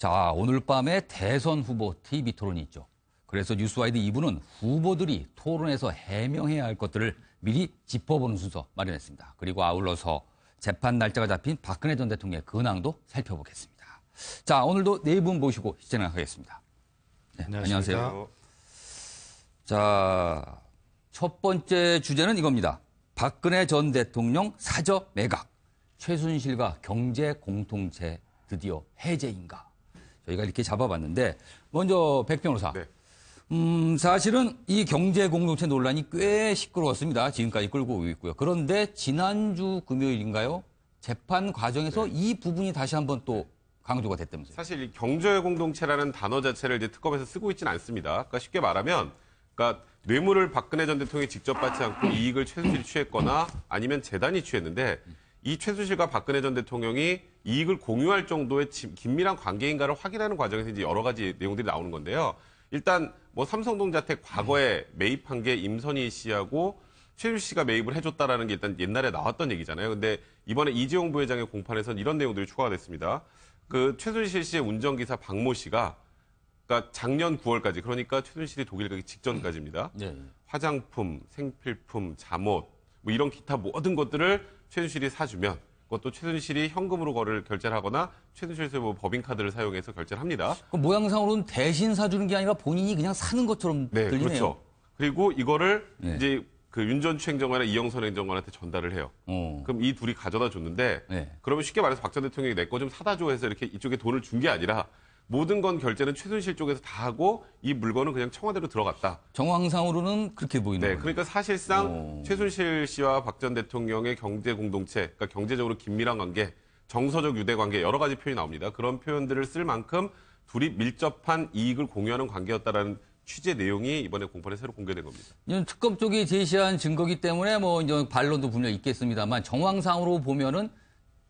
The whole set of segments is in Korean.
자, 오늘 밤에 대선 후보 TV 토론이 있죠. 그래서 뉴스와이드 2부는 후보들이 토론에서 해명해야 할 것들을 미리 짚어보는 순서 마련했습니다. 그리고 아울러서 재판 날짜가 잡힌 박근혜 전 대통령의 근황도 살펴보겠습니다. 자, 오늘도 네 분 모시고 진행하겠습니다. 네, 안녕하세요. 자, 첫 번째 주제는 이겁니다. 박근혜 전 대통령 사저 매각, 최순실과 경제 공동체 드디어 해제인가? 저희가 이렇게 잡아봤는데 먼저 백 변호사. 네. 사실은 이 경제 공동체 논란이 꽤 시끄러웠습니다. 지금까지 끌고 오고 있고요. 그런데 지난주 금요일인가요? 재판 과정에서 이 부분이 다시 한번 또 강조가 됐다면서요. 사실 이 경제 공동체라는 단어 자체를 이제 특검에서 쓰고 있지는 않습니다. 그러니까 쉽게 말하면, 그러니까 뇌물을 박근혜 전 대통령이 직접 받지 않고 이익을 최순실이 취했거나 아니면 재단이 취했는데, 이 최순실과 박근혜 전 대통령이 이익을 공유할 정도의 긴밀한 관계인가를 확인하는 과정에서 이제 여러 가지 내용들이 나오는 건데요. 일단 뭐 삼성동자택 과거에 매입한 게 임선희 씨하고 최순실 씨가 매입을 해줬다라는 게 일단 옛날에 나왔던 얘기잖아요. 근데 이번에 이재용 부회장의 공판에서는 이런 내용들이 추가가 됐습니다. 그 최순실 씨의 운전기사 박모 씨가 그러니까 작년 9월까지, 그러니까 최순실이 독일 가기 직전까지입니다. 네. 화장품, 생필품, 잠옷 뭐 이런 기타 모든 것들을 최순실이 사주면 그것도 최순실이 현금으로 결제를 하거나 최순실에서 뭐 법인카드를 사용해서 결제를 합니다. 그 모양상으로는 대신 사주는 게 아니라 본인이 그냥 사는 것처럼 들리네요. 그렇죠. 그리고 이거를 이제 그 윤 전 추행정관이나 이영선 행정관한테 전달을 해요. 그럼 이 둘이 가져다 줬는데 그러면 쉽게 말해서 박 전 대통령이 내 거 좀 사다 줘 해서 이렇게 이쪽에 돈을 준 게 아니라 모든 건 결제는 최순실 쪽에서 다 하고 이 물건은 그냥 청와대로 들어갔다. 정황상으로는 그렇게 보이는 거예요. 그러니까 사실상 최순실 씨와 박 전 대통령의 경제 공동체, 그러니까 경제적으로 긴밀한 관계, 정서적 유대 관계 여러 가지 표현이 나옵니다. 그런 표현들을 쓸 만큼 둘이 밀접한 이익을 공유하는 관계였다라는 취재 내용이 이번에 공판에 새로 공개된 겁니다. 특검 쪽이 제시한 증거기 때문에 뭐 이제 반론도 분명히 있겠습니다만 정황상으로 보면은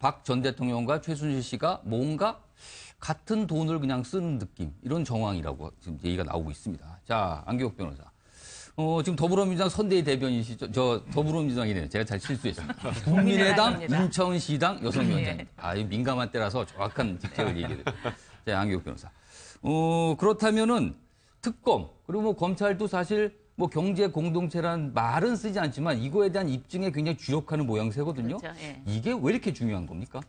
박 전 대통령과 최순실 씨가 뭔가 같은 돈을 그냥 쓰는 느낌, 이런 정황이라고 지금 얘기가 나오고 있습니다. 자, 안기옥 변호사. 지금 더불어민주당 선대위 대변인이시죠? 더불어민주당이네요. 제가 잘 실수했습니다. 국민의당 인천시당 여성위원장입니다. 이 민감한 때라서 정확한 직책을 얘기해요. 자, 안기옥 변호사. 그렇다면은 특검, 그리고 뭐 검찰도 사실 뭐 경제 공동체라는 말은 쓰지 않지만 이거에 대한 입증에 굉장히 주력하는 모양새거든요. 그렇죠, 예. 이게 왜 이렇게 중요한 겁니까?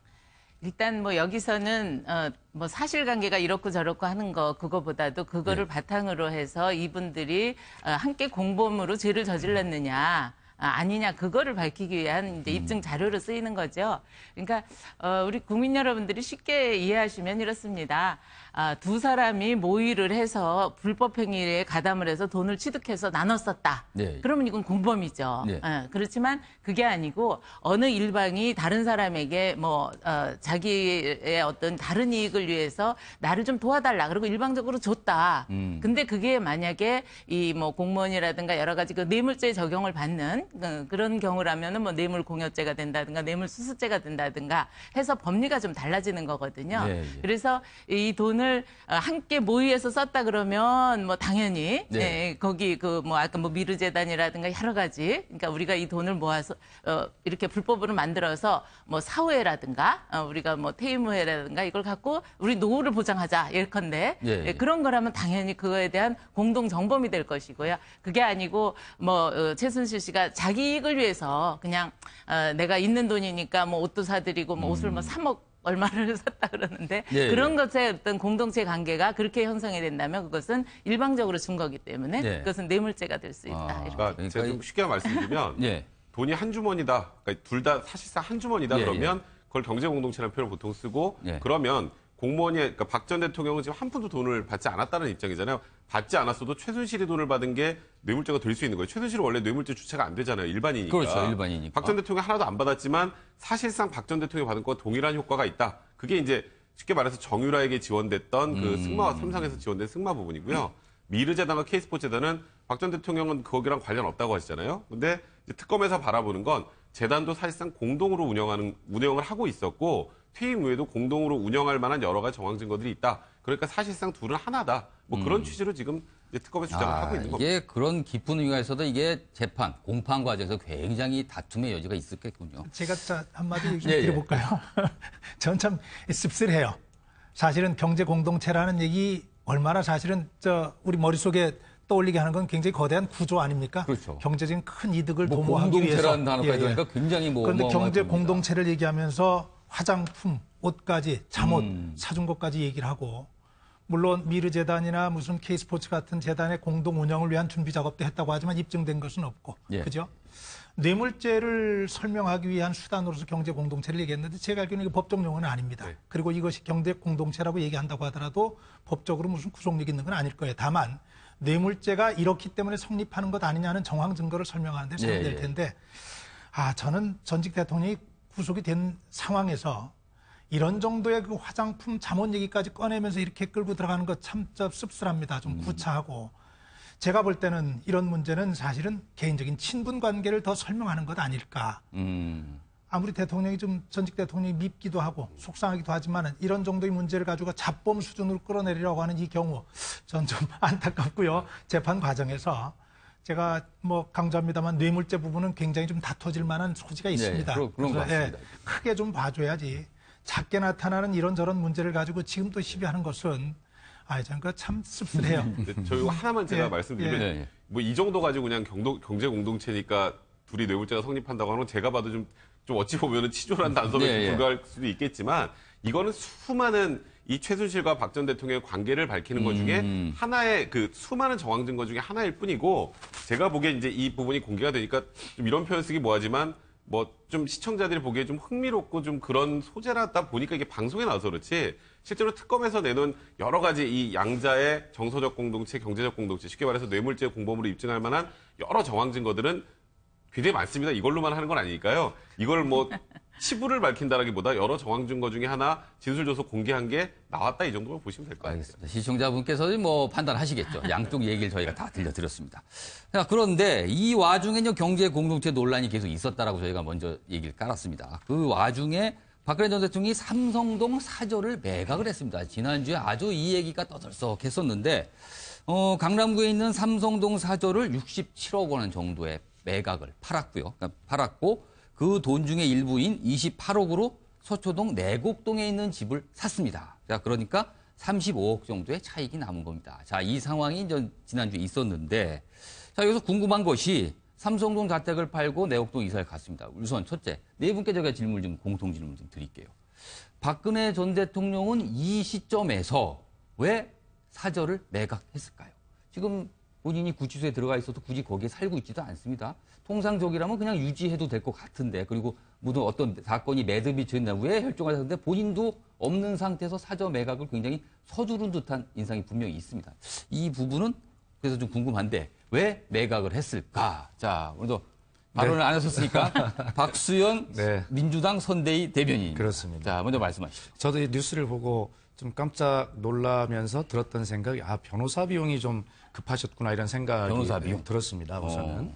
일단 뭐 여기서는 뭐 사실관계가 이렇고 저렇고 하는 거 그거보다도 그거를 바탕으로 해서 이분들이 함께 공범으로 죄를 저질렀느냐 아니냐 그거를 밝히기 위한 이제 입증 자료로 쓰이는 거죠. 그러니까 우리 국민 여러분들이 쉽게 이해하시면 이렇습니다. 두 사람이 모의를 해서 불법 행위에 가담을 해서 돈을 취득해서 나눴었다. 네. 그러면 이건 공범이죠. 네. 그렇지만 그게 아니고 어느 일방이 다른 사람에게 뭐 자기의 어떤 다른 이익을 위해서 나를 좀 도와달라. 그리고 일방적으로 줬다. 근데 그게 만약에 이 뭐 공무원이라든가 여러 가지 그 뇌물죄 적용을 받는 그런 경우라면은 뭐 뇌물공여죄가 된다든가 뇌물수수죄가 된다든가 해서 법리가 좀 달라지는 거거든요. 네, 네. 그래서 이 돈을 함께 모의해서 썼다 그러면 뭐 당연히 거기 그 뭐 아까 뭐 미르재단이라든가 여러 가지, 그러니까 우리가 이 돈을 모아서 이렇게 불법으로 만들어서 뭐 사후회라든가 우리가 뭐 퇴임후회라든가 이걸 갖고 우리 노후를 보장하자 예컨대 그런 거라면 당연히 그거에 대한 공동 정범이 될 것이고요. 그게 아니고 뭐 최순실 씨가 자기 이익을 위해서 그냥 내가 있는 돈이니까 뭐 옷도 사드리고 뭐 옷을 뭐 3억 얼마를 샀다 그러는데 그런 것에 어떤 공동체 관계가 그렇게 형성이 된다면 그것은 일방적으로 준 거기 때문에 그것은 뇌물죄가 될 수 있다. 그러니까 제가 좀 쉽게 말씀드리면 돈이 한 주머니다, 그러니까 둘 다 사실상 한 주머니다 그러면 그걸 경제 공동체라는 표현을 보통 쓰고 그러면 공무원이, 그러니까 박 전 대통령은 지금 한 푼도 돈을 받지 않았다는 입장이잖아요. 받지 않았어도 최순실이 돈을 받은 게 뇌물죄가 될 수 있는 거예요. 최순실은 원래 뇌물죄 주체가 안 되잖아요. 일반인이니까. 그렇죠. 일반인이니까. 박 전 대통령이 하나도 안 받았지만 사실상 박 전 대통령이 받은 거와 동일한 효과가 있다. 그게 이제 쉽게 말해서 정유라에게 지원됐던 그 승마와 삼성에서 지원된 승마 부분이고요. 미르재단과 K스포츠재단은 박 전 대통령은 거기랑 관련 없다고 하시잖아요. 근데 이제 특검에서 바라보는 건 재단도 사실상 공동으로 운영을 하고 있었고 퇴임 후에도 공동으로 운영할 만한 여러 가지 정황 증거들이 있다. 그러니까 사실상 둘은 하나다. 뭐 그런 취지로 지금 이제 특검에 주장을 하고 있는 겁니다. 이게 그런 깊은 의미가 있어도 이게 재판, 공판 과정에서 굉장히 다툼의 여지가 있었겠군요. 제가 한마디 드려볼까요? 전 참 씁쓸해요. 사실은 경제 공동체라는 얘기 얼마나 사실은 우리 머릿속에 떠올리게 하는 건 굉장히 거대한 구조 아닙니까? 그렇죠. 경제적인 큰 이득을 뭐 도모하기 위해서. 공동체라는 단어까지 하니까 굉장히 뭐 그런데 경제 겁니다. 공동체를 얘기하면서 화장품, 옷까지, 잠옷 사준 것까지 얘기를 하고 물론 미르재단이나 무슨 K스포츠 같은 재단의 공동 운영을 위한 준비 작업도 했다고 하지만 입증된 것은 없고. 예. 그죠? 뇌물죄를 설명하기 위한 수단으로서 경제 공동체를 얘기했는데 제가 알기로는 이게 법적 용어는 아닙니다. 네. 그리고 이것이 경제 공동체라고 얘기한다고 하더라도 법적으로 무슨 구속력이 있는 건 아닐 거예요. 다만 뇌물죄가 이렇기 때문에 성립하는 것 아니냐는 정황 증거를 설명하는 데 사용될 예, 예. 텐데 저는 전직 대통령이 구속이 된 상황에서 이런 정도의 그 화장품 잠옷 얘기까지 꺼내면서 이렇게 끌고 들어가는 것 참 씁쓸합니다. 좀 구차하고. 제가 볼 때는 이런 문제는 사실은 개인적인 친분 관계를 더 설명하는 것 아닐까. 아무리 대통령이 좀 전직 대통령이 밉기도 하고 속상하기도 하지만 이런 정도의 문제를 가지고 잡범 수준으로 끌어내리려고 하는 이 경우 전 좀 안타깝고요. 재판 과정에서 제가 뭐 강조합니다만 뇌물죄 부분은 굉장히 좀 다퉈질 만한 소지가 있습니다. 그런 것 그래서, 같습니다. 크게 좀 봐줘야지. 작게 나타나는 이런저런 문제를 가지고 지금 또 시비하는 것은 저는 그거 참 씁쓸해요. 저희 하나만 제가 예, 말씀드리면 예. 뭐 이 정도 가지고 그냥 경제 공동체니까 둘이 뇌물죄가 성립한다고 하는 건 제가 봐도 좀 어찌 보면은 치졸한 단서에 예, 예. 불과할 수도 있겠지만 이거는 수많은 이 최순실과 박 전 대통령의 관계를 밝히는 것 중에 하나의 그 수많은 정황 증거 중에 하나일 뿐이고 제가 보기엔 이제 이 부분이 공개가 되니까 좀 이런 표현 쓰기 뭐하지만 뭐 좀 시청자들이 보기에 좀 흥미롭고 좀 그런 소재라다 보니까 이게 방송에 나와서 그렇지 실제로 특검에서 내놓은 여러 가지 이 양자의 정서적 공동체, 경제적 공동체, 쉽게 말해서 뇌물죄 공범으로 입증할 만한 여러 정황 증거들은 굉장히 많습니다. 이걸로만 하는 건 아니니까요. 이걸 뭐 치부를 밝힌다라기보다 여러 정황 증거 중에 하나 진술조서 공개한 게 나왔다 이 정도만 보시면 될 것 같아요. 알겠습니다. 시청자분께서는 뭐 판단하시겠죠. 양쪽 얘기를 저희가 다 들려드렸습니다. 자, 그런데 이 와중에 경제 공동체 논란이 계속 있었다라고 저희가 먼저 얘기를 깔았습니다. 그 와중에 박근혜 전 대통령이 삼성동 사저를 매각을 했습니다. 지난주에 아주 이 얘기가 떠들썩했었는데 강남구에 있는 삼성동 사저를 67억 원 정도의 매각을 팔았고요. 그러니까 팔았고 그 돈 중에 일부인 28억으로 서초동 내곡동에 있는 집을 샀습니다. 자, 그러니까 35억 정도의 차익이 남은 겁니다. 자, 이 상황이 지난주에 있었는데, 자, 여기서 궁금한 것이 삼성동 자택을 팔고 내곡동 이사를 갔습니다. 우선 첫째, 네 분께 제가 공통 질문 좀 드릴게요. 박근혜 전 대통령은 이 시점에서 왜 사저를 매각했을까요? 지금 본인이 구치소에 들어가 있어도 굳이 거기에 살고 있지도 않습니다. 통상적이라면 그냥 유지해도 될 것 같은데, 그리고 모든 어떤 사건이 매듭이 됐나 왜 혈종을 하는데 본인도 없는 상태에서 사저 매각을 굉장히 서두른 듯한 인상이 분명히 있습니다. 이 부분은 그래서 좀 궁금한데 왜 매각을 했을까? 자, 오늘도 발언을 안 하셨으니까 박수현 민주당 선대위 대변인. 그렇습니다. 자, 먼저 말씀하시죠. 저도 이 뉴스를 보고 좀 깜짝 놀라면서 들었던 생각이 변호사 비용이 좀 급하셨구나 이런 생각이 변호사 비용? 들었습니다. 우선은.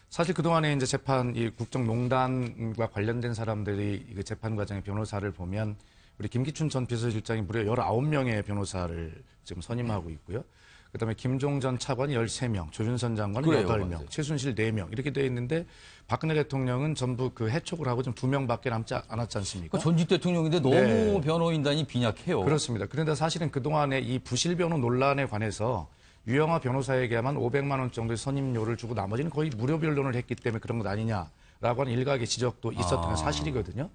사실 그동안에 이제 이 국정농단과 관련된 사람들이 그 재판 과정의 변호사를 보면 우리 김기춘 전 비서실장이 무려 19명의 변호사를 지금 선임하고 있고요. 그다음에 김종 전 차관이 13명, 조준선 장관은 그래요, 8명, 맞아요. 최순실 4명 이렇게 되어 있는데 박근혜 대통령은 전부 그 해촉을 하고 좀 2명밖에 남지 않았지 않습니까? 전직 대통령인데 너무 네. 변호인단이 빈약해요. 그렇습니다. 그런데 사실은 그동안에 이 부실 변호 논란에 관해서 유영하 변호사에게만 500만 원 정도의 선임료를 주고 나머지는 거의 무료 변론을 했기 때문에 그런 것 아니냐라고 하는 일각의 지적도 있었던 건 사실이거든요.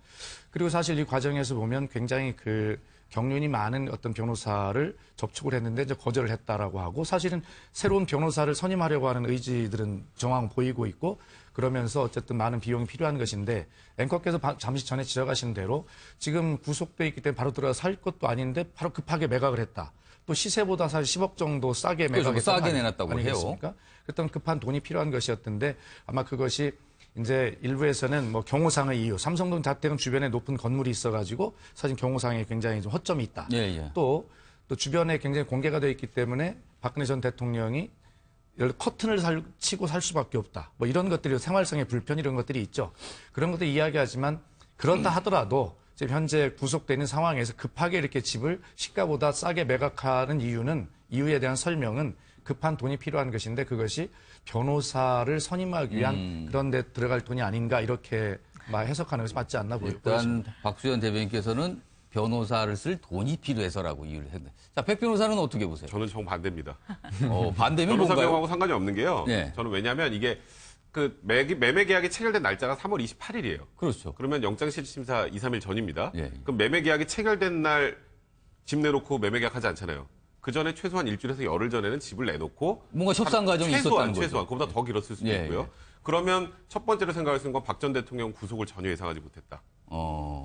그리고 사실 이 과정에서 보면 굉장히 그 경륜이 많은 어떤 변호사를 접촉을 했는데 이제 거절을 했다라고 하고 사실은 새로운 변호사를 선임하려고 하는 의지들은 정황 보이고 있고 그러면서 어쨌든 많은 비용이 필요한 것인데 앵커께서 잠시 전에 지적하신 대로 지금 구속돼 있기 때문에 바로 들어가 살 것도 아닌데 바로 급하게 매각을 했다. 또 시세보다 사실 10억 정도 싸게 매각했다. 싸게 내놨다고 해요. 그랬던 급한 돈이 필요한 것이었던데 아마 그것이 이제 일부에서는 뭐 경호상의 이유, 삼성동 자택은 주변에 높은 건물이 있어가지고 사실 경호상에 굉장히 좀 허점이 있다. 또 주변에 굉장히 공개가 되어 있기 때문에 박근혜 전 대통령이 커튼을 치고 살 수밖에 없다. 뭐 이런 것들이 생활상의 불편 이런 것들이 있죠. 그런 것들 이야기하지만 그렇다 하더라도 지금 현재 구속되어 있는 상황에서 급하게 이렇게 집을 시가보다 싸게 매각하는 이유에 대한 설명은 급한 돈이 필요한 것인데 그것이 변호사를 선임하기 위한 그런 데 들어갈 돈이 아닌가 이렇게 해석하는 것이 맞지 않나 보여요. 일단 박수현 대변인께서는 변호사를 쓸 돈이 필요해서라고 이유를 했는데. 자, 백 변호사는 어떻게 보세요? 저는 정반대입니다. 반대면 변호사 뭔가요? 비용하고 상관이 없는 게요. 네. 저는 왜냐하면 이게 그 매매 계약이 체결된 날짜가 3월 28일이에요. 그렇죠. 그러면 영장 실질심사 2, 3일 전입니다. 예. 그럼 매매 계약이 체결된 날 집 내놓고 매매 계약하지 않잖아요. 그 전에 최소한 일주일에서 열흘 전에는 집을 내놓고 뭔가 협상 과정이 있었다는 거죠. 최소한 그보다 더 길었을 수도 예, 있고요. 예. 그러면 첫 번째로 생각할 수 있는 건 박 전 대통령 구속을 전혀 예상하지 못했다.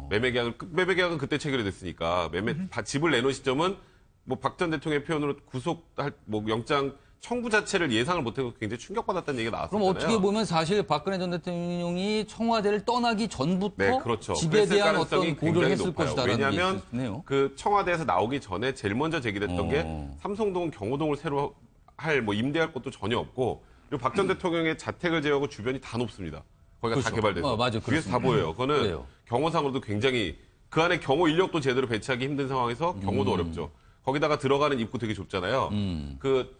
매매 계약은 그때 체결이 됐으니까 집을 내놓은 시점은 뭐 박 전 대통령의 표현으로 구속할 뭐 영장 청구 자체를 예상을 못하고 굉장히 충격받았다는 얘기가 나왔었잖아요. 그럼 어떻게 보면 사실 박근혜 전 대통령이 청와대를 떠나기 전부터 네, 그렇죠. 집에 그랬을 대한 가능성이 어떤 고려를 굉장히 했을 높아요. 것이다라는 왜냐하면 게 있네요. 그 청와대에서 나오기 전에 제일 먼저 제기됐던 게 삼성동 경호동을 새로 뭐 임대할 것도 전혀 없고 그리고 박 전 대통령의 자택을 제외하고 주변이 다 높습니다. 거기가 다 그렇죠. 개발돼서 맞아요. 위에서 그렇습니다. 다 보여요. 그거는 그래요. 경호상으로도 굉장히 그 안에 경호 인력도 제대로 배치하기 힘든 상황에서 경호도 어렵죠. 거기다가 들어가는 입구 되게 좁잖아요. 그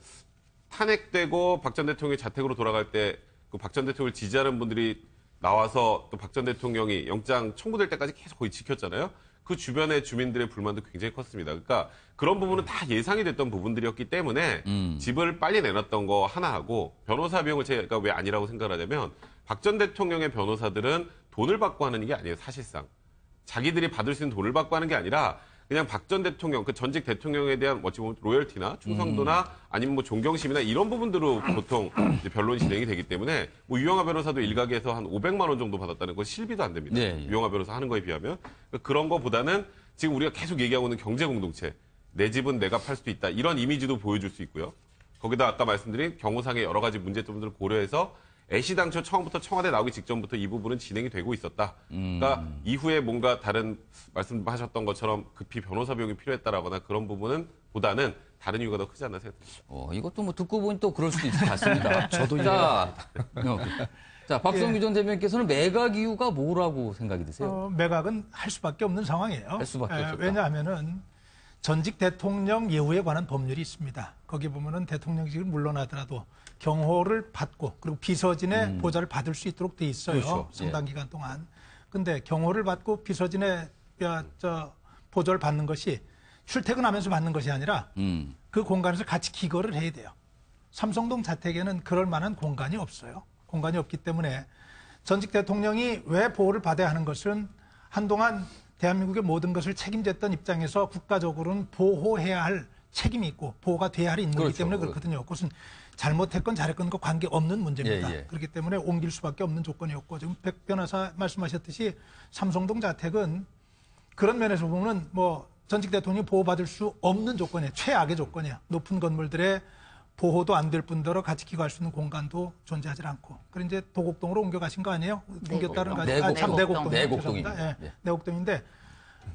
탄핵되고 박 전 대통령이 자택으로 돌아갈 때 그 박 전 대통령을 지지하는 분들이 나와서 또 박 전 대통령이 영장 청구될 때까지 계속 거의 지켰잖아요. 그 주변의 주민들의 불만도 굉장히 컸습니다. 그러니까 그런 부분은 다 예상이 됐던 부분들이었기 때문에 집을 빨리 내놨던 거 하나 하고 변호사 비용을 제가 왜 아니라고 생각을 하냐면 박 전 대통령의 변호사들은 돈을 받고 하는 게 아니에요. 사실상. 자기들이 받을 수 있는 돈을 받고 하는 게 아니라 그냥 박 전 대통령, 그 전직 대통령에 대한 어찌 보면 로열티나 충성도나 아니면 뭐 존경심이나 이런 부분들로 보통 이제 변론이 진행이 되기 때문에 뭐 유영하 변호사도 일각에서 한 500만 원 정도 받았다는 건 실비도 안 됩니다. 네, 예. 유영하 변호사 하는 거에 비하면. 그러니까 그런 거보다는 지금 우리가 계속 얘기하고 있는 경제 공동체, 내 집은 내가 팔 수도 있다. 이런 이미지도 보여줄 수 있고요. 거기다 아까 말씀드린 경호상의 여러 가지 문제점들을 고려해서 애시당초 처음부터 청와대 나오기 직전부터 이 부분은 진행이 되고 있었다. 그러니까 이후에 뭔가 다른 말씀하셨던 것처럼 급히 변호사 비용이 필요했다라거나 그런 부분은 보다는 다른 이유가 더 크지 않나 생각합니다. 이것도 뭐 듣고 보니 또 그럴 수도 있을 것 같습니다. 저도 자, 박성규 전 대변인께서는 매각 이유가 뭐라고 생각이 드세요? 매각은 할 수밖에 없는 상황이에요. 할 수밖에 없었다. 왜냐하면은 전직 대통령 예우에 관한 법률이 있습니다. 거기 보면은 대통령직을 물러나더라도 경호를 받고 그리고 비서진의 보좌를 받을 수 있도록 돼 있어요. 그렇죠. 상당 기간 동안. 근데 경호를 받고 비서진의 보좌를 받는 것이 출퇴근하면서 받는 것이 아니라 그 공간에서 같이 기거를 해야 돼요. 삼성동 자택에는 그럴 만한 공간이 없어요. 공간이 없기 때문에 전직 대통령이 왜 보호를 받아야 하는 것은 한동안 대한민국의 모든 것을 책임졌던 입장에서 국가적으로는 보호해야 할 책임이 있고 보호가 돼야 할 인물이기 그렇죠. 때문에 그렇거든요. 그것은 잘못했건 잘했건 관계없는 문제입니다. 예. 그렇기 때문에 옮길 수밖에 없는 조건이었고 지금 백 변호사 말씀하셨듯이 삼성동 자택은 그런 면에서 보면 뭐 전직 대통령이 보호받을 수 없는 조건이에요. 최악의 조건이에요. 높은 건물들의 보호도 안 될 뿐더러 같이 기거할 수 있는 공간도 존재하지 않고. 그래 이제 도곡동으로 옮겨가신 거 아니에요? 옮겼다는 거 아니에요? 내곡동. 내곡동입니다. 예. 내곡동인데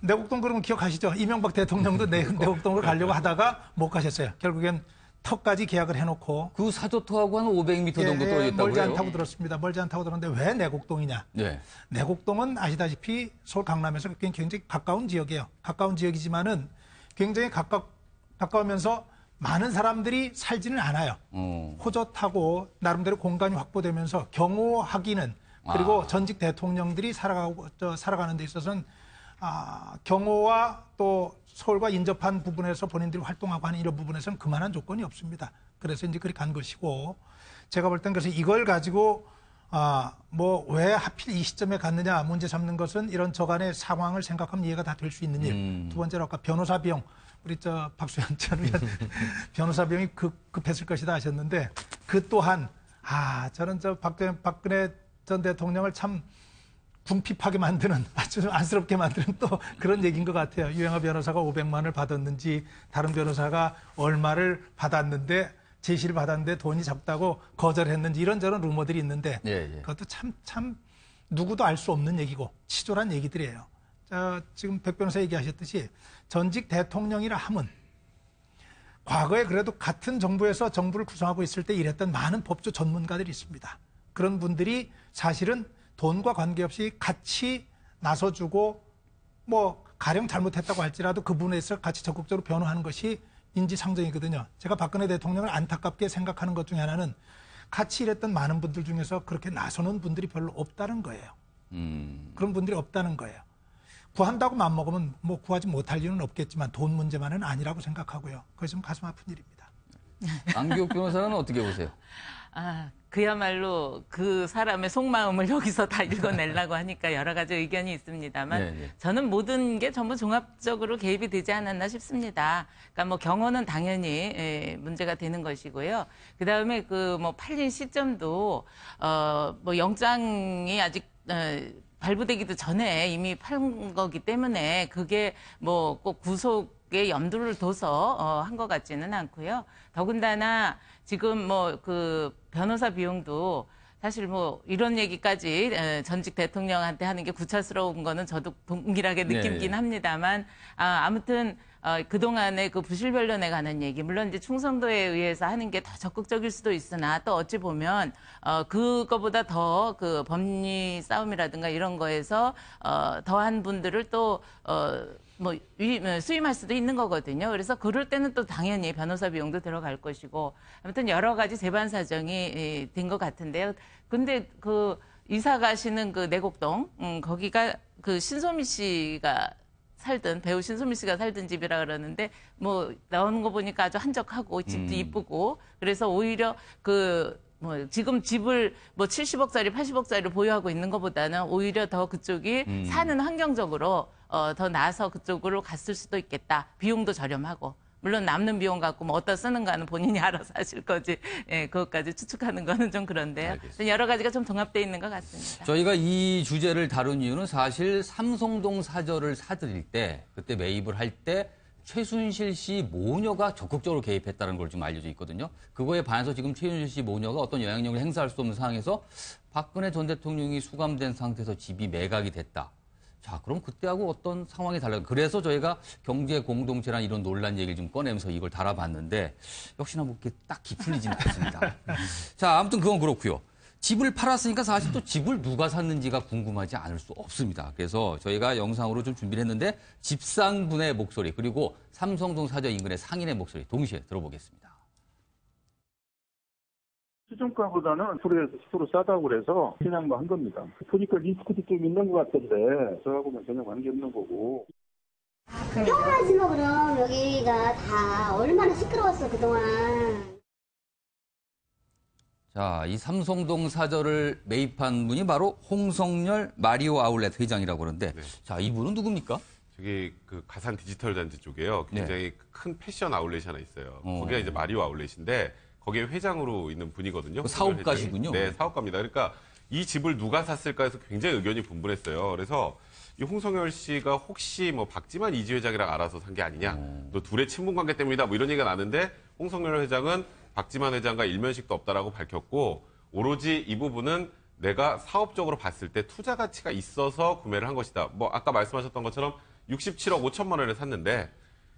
내곡동 그러면 기억하시죠? 이명박 대통령도 내곡동으로 가려고 하다가 못 가셨어요. 결국엔 터까지 계약을 해놓고 그 사저터하고 한 500m 정도 떨어졌다고 멀지 해요? 않다고 들었습니다. 멀지 않다고 들었는데 왜 내곡동이냐? 네. 내곡동은 아시다시피 서울 강남에서 굉장히 가까운 지역이에요. 가까운 지역이지만은 굉장히 가까우면서 많은 사람들이 살지는 않아요. 호젓하고 나름대로 공간이 확보되면서 경호하기는 그리고 전직 대통령들이 살아가는 데 있어서는 경호와 또 서울과 인접한 부분에서 본인들이 활동하고 하는 이런 부분에서는 그만한 조건이 없습니다. 그래서 이제 그렇게 간 것이고 제가 볼 땐 그래서 이걸 가지고 뭐 왜 하필 이 시점에 갔느냐 문제 삼는 것은 이런 저간의 상황을 생각하면 이해가 다 될 수 있는 일. 두 번째로 아까 변호사 비용. 우리 박수현 전 의원 변호사 비용이 급했을 것이다 하셨는데 그 또한 저는 박근혜 전 대통령을 참 궁핍하게 만드는 아주 안쓰럽게 만드는 또 그런 얘기인 것 같아요. 유영하 변호사가 500만 원을 받았는지 다른 변호사가 얼마를 받았는데 제시를 받았는데 돈이 적다고 거절했는지 이런저런 루머들이 있는데 그것도 참 누구도 알 수 없는 얘기고 치졸한 얘기들이에요. 지금 백 변호사 얘기하셨듯이 전직 대통령이라 함은 과거에 그래도 같은 정부에서 정부를 구성하고 있을 때 일했던 많은 법조 전문가들이 있습니다. 그런 분들이 사실은 돈과 관계없이 같이 나서주고 뭐 가령 잘못했다고 할지라도 그 부분에서 같이 적극적으로 변호하는 것이 인지상정이거든요. 제가 박근혜 대통령을 안타깝게 생각하는 것 중에 하나는 같이 일했던 많은 분들 중에서 그렇게 나서는 분들이 별로 없다는 거예요. 그런 분들이 없다는 거예요. 구한다고 맘먹으면 뭐 구하지 못할 이유는 없겠지만 돈 문제만은 아니라고 생각하고요. 그것이 좀 가슴 아픈 일입니다. 안기욱 변호사는 어떻게 보세요? 그야말로 그 사람의 속마음을 여기서 다 읽어내려고 하니까 여러 가지 의견이 있습니다만 네. 저는 모든 게 전부 종합적으로 개입이 되지 않았나 싶습니다. 그러니까 뭐 경호는 당연히 문제가 되는 것이고요. 그 다음에 그 뭐 팔린 시점도 뭐 영장이 아직 발부되기도 전에 이미 팔은 거기 때문에 그게 뭐 꼭 구속에 염두를 둬서 한 것 같지는 않고요. 더군다나 지금 뭐 그 변호사 비용도 사실 뭐 이런 얘기까지 전직 대통령한테 하는 게 구차스러운 거는 저도 동일하게 느끼긴 네. 합니다만 아무튼 그동안의 그 부실 변론에 관한 얘기 물론 이제 충성도에 의해서 하는 게 더 적극적일 수도 있으나 또 어찌 보면 그거보다 더 그 법리 싸움이라든가 이런 거에서 더한 분들을 또 뭐 수임할 수도 있는 거거든요. 그래서 그럴 때는 또 당연히 변호사 비용도 들어갈 것이고 아무튼 여러 가지 재반 사정이 된 것 같은데요. 근데 그 이사 가시는 그 내곡동 거기가 그 신소미 씨가 살던 배우 신소미 씨가 살던 집이라 그러는데 뭐 나오는 거 보니까 아주 한적하고 집도 이쁘고 그래서 오히려 뭐 지금 집을 뭐 70억짜리, 80억짜리로 보유하고 있는 것보다는 오히려 더 그쪽이 사는 환경적으로 더 나아서 그쪽으로 갔을 수도 있겠다. 비용도 저렴하고. 물론 남는 비용 갖고 뭐 어디다 쓰는가는 본인이 알아서 하실 거지. 예, 그것까지 추측하는 거는 좀 그런데요. 알겠습니다. 여러 가지가 좀 종합되어 있는 것 같습니다. 저희가 이 주제를 다룬 이유는 사실 삼성동 사저를 사들일 때 그때 매입을 할 때 최순실 씨 모녀가 적극적으로 개입했다는 걸 좀 알려져 있거든요. 그거에 반해서 지금 최순실 씨 모녀가 어떤 영향력을 행사할 수 없는 상황에서 박근혜 전 대통령이 수감된 상태에서 집이 매각이 됐다. 자, 그럼 그때하고 어떤 상황이 달라요? 그래서 저희가 경제 공동체란 이런 논란 얘기를 좀 꺼내면서 이걸 달아봤는데 역시나 뭐 이렇게 딱히 풀리지는 않습니다. 자, 아무튼 그건 그렇고요. 집을 팔았으니까 사실 또 집을 누가 샀는지가 궁금하지 않을 수 없습니다. 그래서 저희가 영상으로 좀 준비를 했는데 집산 분의 목소리 그리고 삼성동 사저 인근의 상인의 목소리 동시에 들어보겠습니다. 시중가보다는 10% 싸다고 그래서 그냥 뭐 한 겁니다. 보니까 리스크도 좀 있는 것 같던데 저하고는 전혀 관계없는 거고. 평화지 뭐 그럼 여기가 다 얼마나 시끄러웠어 그동안. 자, 이 삼성동 사저를 매입한 분이 바로 홍성열 마리오 아울렛 회장이라고 그러는데 자, 이분은 누굽니까? 저기 그 가산 디지털 단지 쪽에요. 굉장히 큰 패션 아울렛이 하나 있어요. 거기가 이제 마리오 아울렛인데 거기에 회장으로 있는 분이거든요. 사업가시군요. 네, 사업가입니다. 그러니까 이 집을 누가 샀을까 해서 굉장히 의견이 분분했어요. 그래서 이 홍성열 씨가 혹시 뭐 박지만 이지 회장이랑 알아서 산 게 아니냐. 너 둘의 친분 관계 때문이다. 뭐 이런 얘기가 나는데 홍성열 회장은 박지만 회장과 일면식도 없다라고 밝혔고 오로지 이 부분은 내가 사업적으로 봤을 때 투자 가치가 있어서 구매를 한 것이다. 뭐 아까 말씀하셨던 것처럼 67억 5천만 원에 샀는데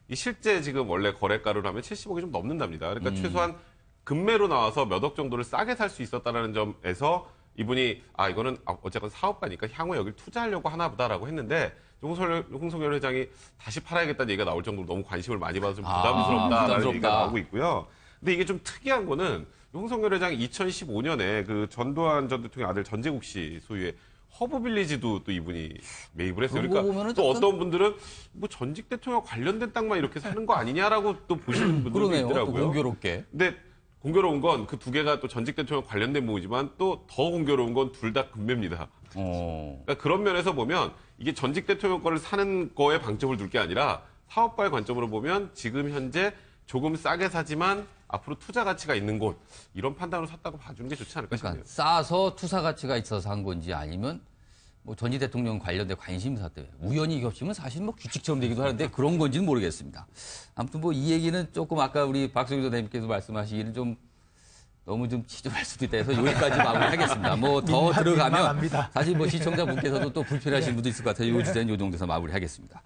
이 실제 지금 원래 거래가로 하면 70억이 좀 넘는답니다. 그러니까 최소한 금매로 나와서 몇 억 정도를 싸게 살 수 있었다는 점에서 이분이 이거는 어쨌건 사업가니까 향후에 여기를 투자하려고 하나 보다라고 했는데 홍성열 회장이 다시 팔아야겠다는 얘기가 나올 정도로 너무 관심을 많이 받아서 좀 부담스럽다라는 얘기가 나오고 있고요. 근데 이게 좀 특이한 거는 홍성열 회장이 2015년에 그 전두환 전 대통령 아들 전재국 씨 소유의 허브빌리지도 또 이분이 매입을 했어요. 그러니까 또 어떤 분들은 뭐 전직 대통령 관련된 땅만 이렇게 사는 거 아니냐라고 또 보시는 분들도 그러네요. 있더라고요. 또 공교롭게. 근데 공교로운 건 그 두 개가 또 전직 대통령 관련된 모이지만 또 더 공교로운 건 둘 다 금매입니다. 그러니까 그런 면에서 보면 이게 전직 대통령 거를 사는 거에 방점을 둘 게 아니라 사업가의 관점으로 보면 지금 현재 조금 싸게 사지만 앞으로 투자 가치가 있는 곳 이런 판단으로 샀다고 봐주는 게 좋지 않을까 그러니까 싶네요. 싸서 투자 가치가 있어서 한 건지 아니면 뭐 전직 대통령 관련된 관심사 때문에 우연히 겹치면 사실 뭐 규칙처럼 되기도 하는데 그런 건지는 모르겠습니다. 아무튼 뭐 이 얘기는 조금 아까 우리 박성규 선생님께서 말씀하시기는 좀 너무 좀 치졸할 수도 있다 해서 여기까지 마무리하겠습니다. 뭐 더 들어가면 민망합니다. 사실 뭐 시청자분께서도 또 불편하신 분도 있을 것 같아요. 이 주제는 이 정도에서 마무리하겠습니다.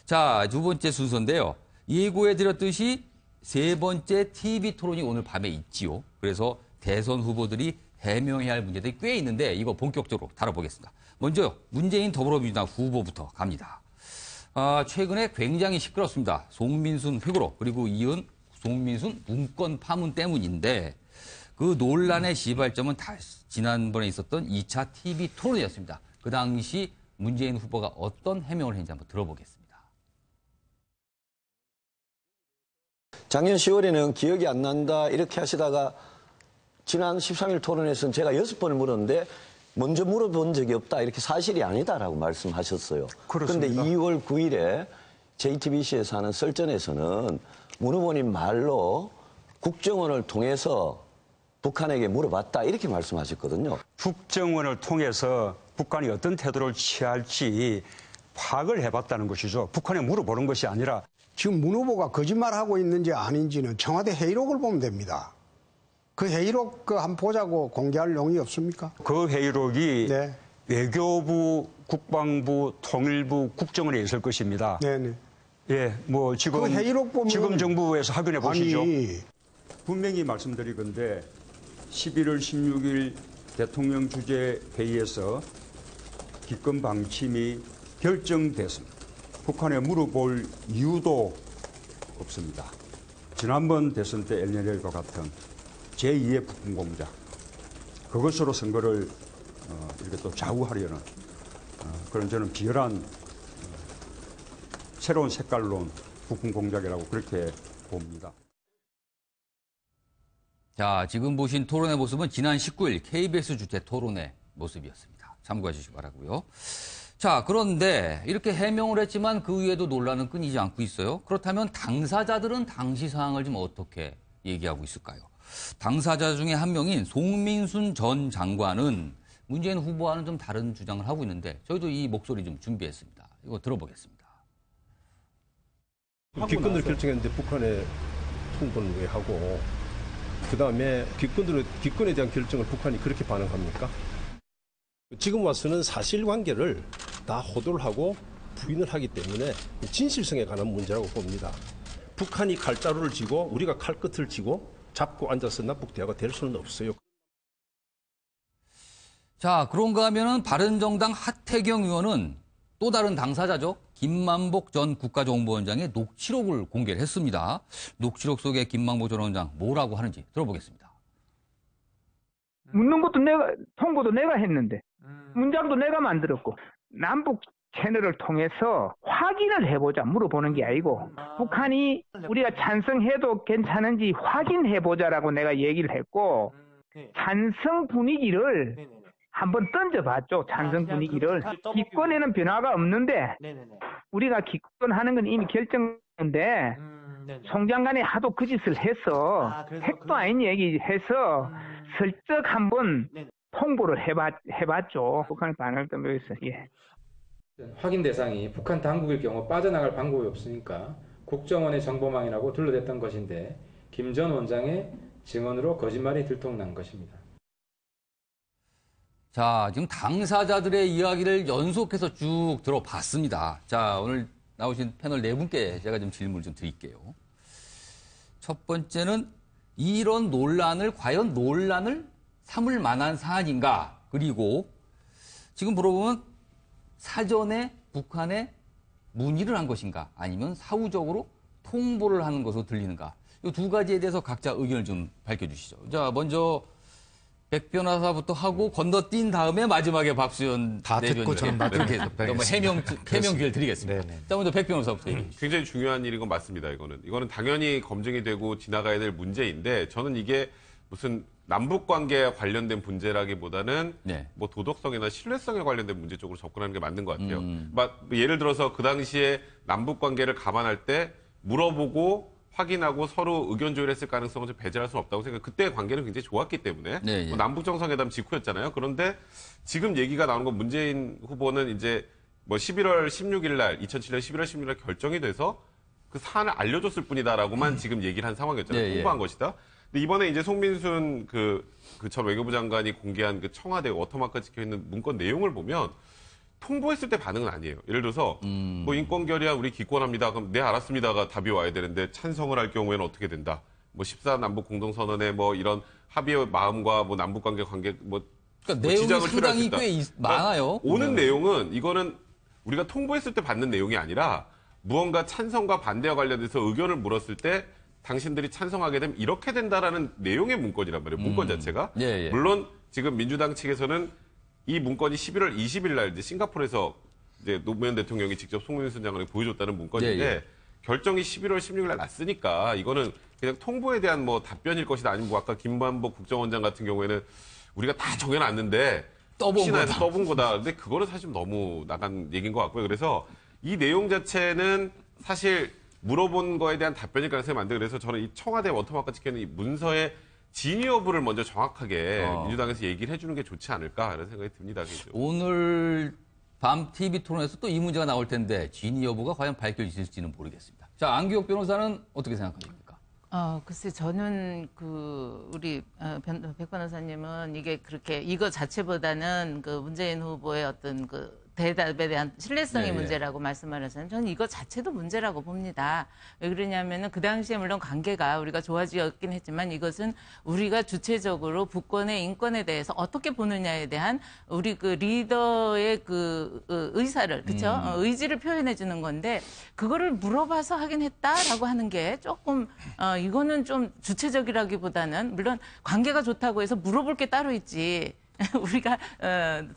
자, 두 번째 순서인데요. 예고해드렸듯이 세 번째 TV 토론이 오늘 밤에 있지요. 그래서 대선 후보들이 해명해야 할 문제들이 꽤 있는데 이거 본격적으로 다뤄보겠습니다. 먼저요. 문재인 더불어민주당 후보부터 갑니다. 최근에 굉장히 시끄럽습니다. 송민순 회고록 그리고 이은 송민순 문건 파문 때문인데 그 논란의 시발점은 지난번에 있었던 2차 TV 토론이었습니다. 그 당시 문재인 후보가 어떤 해명을 했는지 한번 들어보겠습니다. 작년 10월에는 기억이 안 난다 이렇게 하시다가 지난 13일 토론에서는 제가 6번을 물었는데 먼저 물어본 적이 없다 이렇게 사실이 아니다라고 말씀하셨어요. 그런데 2월 9일에 JTBC에서 하는 썰전에서는 문 후보님 말로 국정원을 통해서 북한에게 물어봤다 이렇게 말씀하셨거든요. 국정원을 통해서 북한이 어떤 태도를 취할지 파악을 해봤다는 것이죠. 북한에 물어보는 것이 아니라. 지금 문 후보가 거짓말하고 있는지 아닌지는 청와대 회의록을 보면 됩니다. 그 회의록 한번 보자고 공개할 용의 없습니까? 그 회의록이 네. 외교부, 국방부, 통일부, 국정원에 있을 것입니다. 네네. 예, 뭐 지금 그 회의록 보면 지금 정부에서 확인해 보시죠. 아니, 분명히 말씀드리건데 11월 16일 대통령 주재 회의에서 기권 방침이 결정됐습니다. 북한에 물어볼 이유도 없습니다. 지난번 대선 때 엘리넬과 같은 제2의 북한 공작 그것으로 선거를 이렇게 또 좌우하려는 그런 저는 비열한 새로운 색깔론 북한 공작이라고 그렇게 봅니다. 자, 지금 보신 토론의 모습은 지난 19일 KBS 주최 토론의 모습이었습니다. 참고해 주시기 바라고요. 자, 그런데 이렇게 해명을 했지만 그 위에도 논란은 끊이지 않고 있어요. 그렇다면 당사자들은 당시 상황을 좀 어떻게 얘기하고 있을까요? 당사자 중에 한 명인 송민순 전 장관은 문재인 후보와는 좀 다른 주장을 하고 있는데 저희도 이 목소리 좀 준비했습니다. 이거 들어보겠습니다. 기권을 결정했는데 북한에 통보는 왜 하고 그다음에 기권에 대한 결정을 북한이 그렇게 반응합니까? 지금 와서는 사실관계를 다 호도를 하고 부인을 하기 때문에 진실성에 관한 문제라고 봅니다. 북한이 칼자루를 쥐고 우리가 칼끝을 쥐고 잡고 앉아서 남북대화가 될 수는 없어요. 자, 그런가 하면은 바른정당 하태경 의원은 또 다른 당사자죠. 김만복 전 국가정보원장의 녹취록을 공개를 했습니다. 녹취록 속에 김만복 전 원장 뭐라고 하는지 들어보겠습니다. 묻는 것도 통보도 내가 했는데, 문장도 내가 만들었고, 남북 채널을 통해서 확인을 해보자, 물어보는 게 아니고, 북한이 우리가 찬성해도 괜찮은지 확인해보자라고 내가 얘기를 했고, 찬성 분위기를 한번 던져봤죠. 찬성 분위기를. 기권에는 변화가 없는데 우리가 기권하는 건 이미 결정인데 송 장관이 하도 그 짓을 해서 핵도 아닌 얘기 해서 슬쩍 한번 통보를 해봤죠. 북한의 반응을 떠나서. 예. 확인 대상이 북한 당국일 경우 빠져나갈 방법이 없으니까 국정원의 정보망이라고 둘러댔던 것인데 김 전 원장의 증언으로 거짓말이 들통난 것입니다. 자, 지금 당사자들의 이야기를 연속해서 쭉 들어봤습니다. 자, 오늘 나오신 패널 네 분께 제가 좀 질문을 좀 드릴게요. 첫 번째는 이런 논란을 과연 논란을 삼을 만한 사안인가? 그리고 지금 물어보면 사전에 북한에 문의를 한 것인가? 아니면 사후적으로 통보를 하는 것으로 들리는가? 이 두 가지에 대해서 각자 의견을 좀 밝혀주시죠. 자, 먼저 백 변호사부터 하고 건너뛴 다음에 마지막에 박수현 다 듣고 저는 이렇게 해명 기회를 드리겠습니다. 네네. 자, 먼저 백 변호사부터 얘기해 주시죠. 굉장히 중요한 일인 건 맞습니다. 이거는 당연히 검증이 되고 지나가야 될 문제인데 저는 이게 무슨 남북 관계에 관련된 문제라기보다는 네. 뭐 도덕성이나 신뢰성에 관련된 문제 쪽으로 접근하는 게 맞는 것 같아요. 예를 들어서 그 당시에 남북 관계를 감안할 때 물어보고 확인하고 서로 의견 조율했을 가능성은 좀 배제할 수는 없다고 생각해요. 그때의 관계는 굉장히 좋았기 때문에 네, 예. 남북 정상회담 직후였잖아요. 그런데 지금 얘기가 나오는 건 문재인 후보는 이제 뭐 11월 16일 날 2007년 11월 16일 날 결정이 돼서 그 사안을 알려줬을 뿐이다라고만 지금 얘기를 한 상황이었잖아요. 예, 예. 홍보한 것이다. 근데 이번에 이제 송민순 전 외교부 장관이 공개한 그 청와대 워터마크가 찍혀 있는 문건 내용을 보면 통보했을 때 반응은 아니에요. 예를 들어서 뭐 인권 결의안 우리 기권합니다. 그럼 네 알았습니다가 답이 와야 되는데 찬성을 할 경우에는 어떻게 된다. 뭐 14남북 공동선언의 뭐 이런 합의의 마음과 뭐 남북 관계 뭐 그러니까 뭐 내용이 지장을 초래할 수 상당히 있다. 꽤 많아요. 오는 내용은 이거는 우리가 통보했을 때 받는 내용이 아니라 무언가 찬성과 반대와 관련돼서 의견을 물었을 때 당신들이 찬성하게 되면 이렇게 된다라는 내용의 문건이란 말이에요. 문건 자체가. 예, 예. 물론 지금 민주당 측에서는 이 문건이 11월 20일 날 이제 싱가포르에서 이제 노무현 대통령이 직접 송민순 장관에게 보여줬다는 문건인데 예, 예. 결정이 11월 16일 날 났으니까 이거는 그냥 통보에 대한 뭐 답변일 것이다. 아니면 뭐 아까 김만복 국정원장 같은 경우에는 우리가 다 정해놨는데 혹시나 해서 떠본 거다. 근데 그거는 사실 너무 나간 얘기인 것 같고요. 그래서 이 내용 자체는 사실 물어본 거에 대한 답변일 가능성이 많은데 그래서 저는 이 청와대 워터마크 찍혀있는 이 문서의 진위 여부를 먼저 정확하게 민주당에서 얘기를 해주는 게 좋지 않을까 이런 생각이 듭니다. 오늘 밤 TV 토론에서 또 이 문제가 나올 텐데 진위 여부가 과연 밝혀질지는 모르겠습니다. 자, 안규혁 변호사는 어떻게 생각하십니까? 글쎄 저는 우리 백 변호사님은 이게 그렇게 이거 자체보다는 그 문재인 후보의 어떤 그 대답에 대한 신뢰성의 문제라고 말씀하셨어요. 저는 이거 자체도 문제라고 봅니다. 왜 그러냐면은 그 당시에 물론 관계가 우리가 좋아지었긴 했지만 이것은 우리가 주체적으로 북권의 인권에 대해서 어떻게 보느냐에 대한 우리 그 리더의 의사를, 그쵸? 의지를 표현해 주는 건데 그거를 물어봐서 하긴 했다라고 하는 게 조금, 이거는 좀 주체적이라기보다는 물론 관계가 좋다고 해서 물어볼 게 따로 있지. 우리가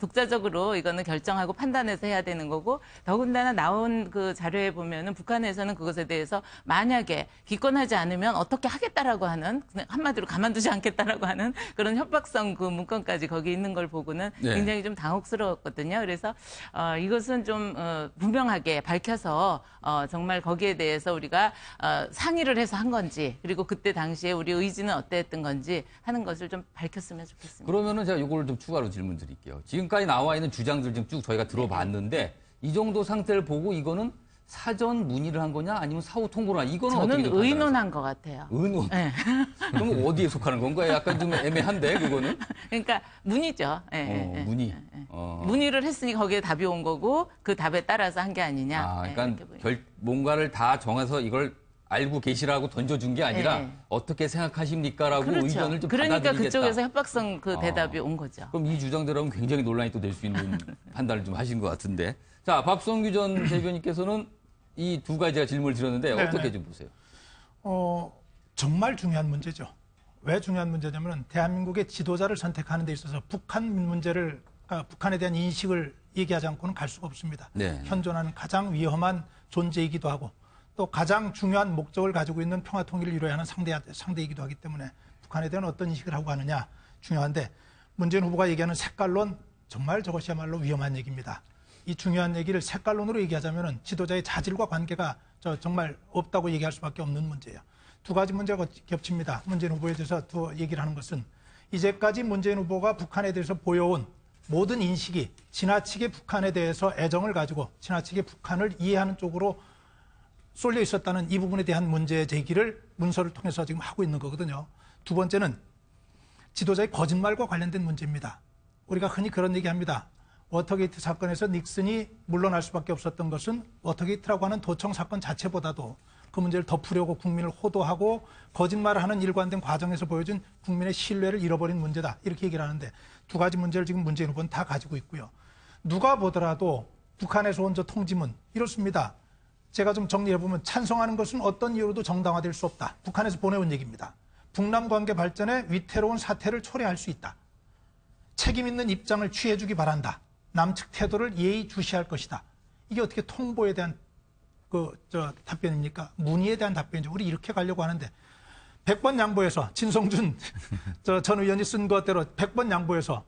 독자적으로 이거는 결정하고 판단해서 해야 되는 거고 더군다나 나온 그 자료에 보면은 북한에서는 그것에 대해서 만약에 기권하지 않으면 어떻게 하겠다라고 하는 한마디로 가만두지 않겠다라고 하는 그런 협박성 그 문건까지 거기 있는 걸 보고는 굉장히 좀 당혹스러웠거든요. 그래서 이것은 좀 분명하게 밝혀서 정말 거기에 대해서 우리가 상의를 해서 한 건지 그리고 그때 당시에 우리 의지는 어땠던 건지 하는 것을 좀 밝혔으면 좋겠습니다. 그러면은 제가 이걸 좀 추가로 질문 드릴게요. 지금까지 나와 있는 주장들 좀 쭉 저희가 들어봤는데 이 정도 상태를 보고 이거는 사전 문의를 한 거냐 아니면 사후 통보를 한 이거는 저는 어떻게 의논한 것 같아요. 의논? 네. 그럼 어디에 속하는 건가요? 약간 좀 애매한데 그거는? 그러니까 문의죠. 문의. 문의를 했으니 거기에 답이 온 거고 그 답에 따라서 한 게 아니냐. 그러니까 뭔가를 다 정해서 이걸 알고 계시라고 던져준 게 아니라 어떻게 생각하십니까라고 그렇죠. 의견을 좀 그러니까 받아들이겠다. 그쪽에서 협박성 그 대답이 온 거죠. 그럼 이 주장대로는 굉장히 논란이 또 될 수 있는 판단을 좀 하신 것 같은데. 자, 박성규 전 대변인께서는 이 두 가지 질문을 드렸는데 어떻게 좀 보세요? 정말 중요한 문제죠. 왜 중요한 문제냐면 대한민국의 지도자를 선택하는 데 있어서 북한 문제를 북한에 대한 인식을 얘기하지 않고는 갈 수가 없습니다. 현존하는 가장 위험한 존재이기도 하고 또 가장 중요한 목적을 가지고 있는 평화 통일을 이루어야 하는 상대이기도 하기 때문에 북한에 대한 어떤 인식을 하고 가느냐 중요한데 문재인 후보가 얘기하는 색깔론 정말 저것이야말로 위험한 얘기입니다. 이 중요한 얘기를 색깔론으로 얘기하자면 지도자의 자질과 관계가 정말 없다고 얘기할 수밖에 없는 문제예요. 두 가지 문제가 겹칩니다. 문재인 후보에 대해서 두 얘기를 하는 것은 이제까지 문재인 후보가 북한에 대해서 보여온 모든 인식이 지나치게 북한에 대해서 애정을 가지고 지나치게 북한을 이해하는 쪽으로 쏠려 있었다는 이 부분에 대한 문제 제기를 문서를 통해서 지금 하고 있는 거거든요. 두 번째는 지도자의 거짓말과 관련된 문제입니다. 우리가 흔히 그런 얘기합니다. 워터게이트 사건에서 닉슨이 물러날 수밖에 없었던 것은 워터게이트라고 하는 도청 사건 자체보다도 그 문제를 덮으려고 국민을 호도하고 거짓말을 하는 일관된 과정에서 보여준 국민의 신뢰를 잃어버린 문제다. 이렇게 얘기를 하는데 두 가지 문제를 지금 문재인 후보는 다 가지고 있고요. 누가 보더라도 북한에서 온 저 통지문 이렇습니다. 제가 좀 정리해보면 찬성하는 것은 어떤 이유로도 정당화될 수 없다. 북한에서 보내온 얘기입니다. 북남 관계 발전에 위태로운 사태를 초래할 수 있다. 책임 있는 입장을 취해주기 바란다. 남측 태도를 예의주시할 것이다. 이게 어떻게 통보에 대한 답변입니까? 문의에 대한 답변이죠. 우리 이렇게 가려고 하는데 100번 양보해서 진성준 전 의원이 쓴 것대로 100번 양보해서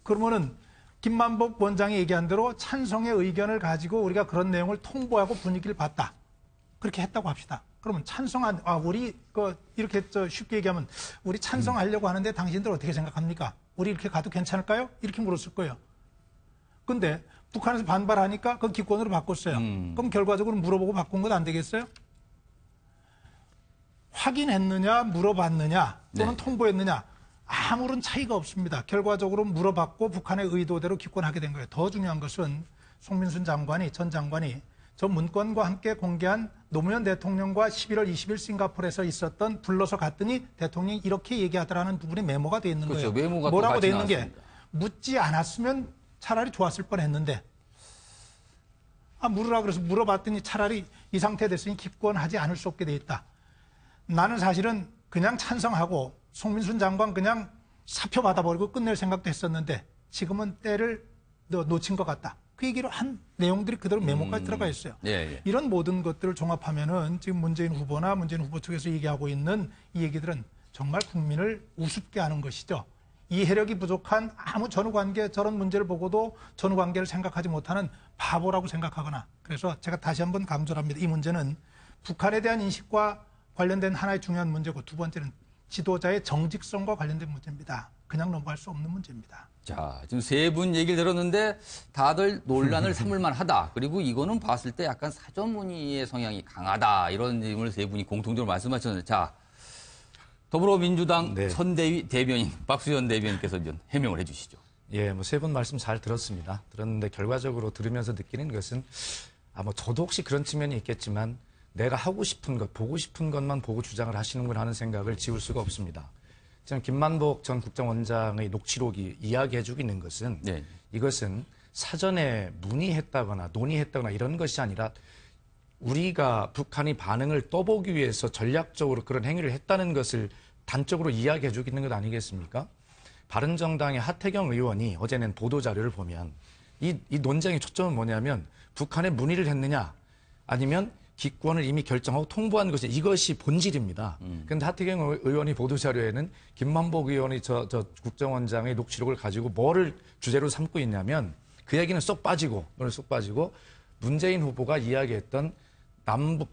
그러면은 김만복 원장이 얘기한 대로 찬성의 의견을 가지고 우리가 그런 내용을 통보하고 분위기를 봤다. 그렇게 했다고 합시다. 그러면 찬성한 우리 이렇게 쉽게 얘기하면 우리 찬성하려고 하는데 당신들 어떻게 생각합니까? 우리 이렇게 가도 괜찮을까요? 이렇게 물었을 거예요. 근데 북한에서 반발하니까 그 기권으로 바꿨어요. 그럼 결과적으로 물어보고 바꾼 건 안 되겠어요? 확인했느냐, 물어봤느냐, 또는 통보했느냐 아무런 차이가 없습니다. 결과적으로 물어봤고 북한의 의도대로 기권하게 된 거예요. 더 중요한 것은 송민순 전 장관이 저 문건과 함께 공개한 노무현 대통령과 11월 20일 싱가포르에서 있었던 불러서 갔더니 대통령이 이렇게 얘기하더라는 부분이 메모가 돼 있는 거예요. 메모가 뭐라고 돼 있는 게 묻지 않았으면 차라리 좋았을 뻔했는데 물으라 그래서 물어봤더니 차라리 이 상태 됐으니 기권하지 않을 수 없게 돼 있다. 나는 사실은 그냥 찬성하고 송민순 장관 그냥 사표 받아버리고 끝낼 생각도 했었는데 지금은 때를 놓친 것 같다. 그 얘기를 한 내용들이 그대로 메모까지 들어가 있어요. 예, 예. 이런 모든 것들을 종합하면은 지금 문재인 후보나 문재인 후보 측에서 얘기하고 있는 이 얘기들은 정말 국민을 우습게 하는 것이죠. 이해력이 부족한 아무 전후관계 저런 문제를 보고도 전후관계를 생각하지 못하는 바보라고 생각하거나 그래서 제가 다시 한번 강조를 합니다. 이 문제는 북한에 대한 인식과 관련된 하나의 중요한 문제고 두 번째는 지도자의 정직성과 관련된 문제입니다. 그냥 넘어갈 수 없는 문제입니다. 자, 지금 세 분 얘기를 들었는데 다들 논란을 삼을 만하다. 그리고 이거는 봤을 때 약간 사전 문의의 성향이 강하다. 이런 점을 세 분이 공통적으로 말씀하셨는데 자, 더불어민주당 네. 선대위 대변인 박수현 대변인께서 좀 해명을 해 주시죠. 예, 뭐 세 분 말씀 잘 들었습니다. 들었는데 결과적으로 들으면서 느끼는 것은 뭐 저도 혹시 그런 측면이 있겠지만 내가 하고 싶은 것, 보고 싶은 것만 보고 주장을 하시는구나 하는 생각을 지울 수가 없습니다. 지금 김만복 전 국정원장의 녹취록이 이야기해주고 있는 것은 네. 이것은 사전에 문의했다거나 논의했다거나 이런 것이 아니라 우리가 북한이 반응을 떠보기 위해서 전략적으로 그런 행위를 했다는 것을 단적으로 이야기해주고 있는 것 아니겠습니까? 바른정당의 하태경 의원이 어제 낸 보도자료를 보면 이 논쟁의 초점은 뭐냐면 북한에 문의를 했느냐 아니면 기권을 이미 결정하고 통보한 것이 이것이 본질입니다. 그런데 하태경 의원이 보도자료에는 김만복 의원이 저 국정원장의 녹취록을 가지고 뭐를 주제로 삼고 있냐면 그 얘기는 쏙 빠지고 문재인 후보가 이야기했던 남북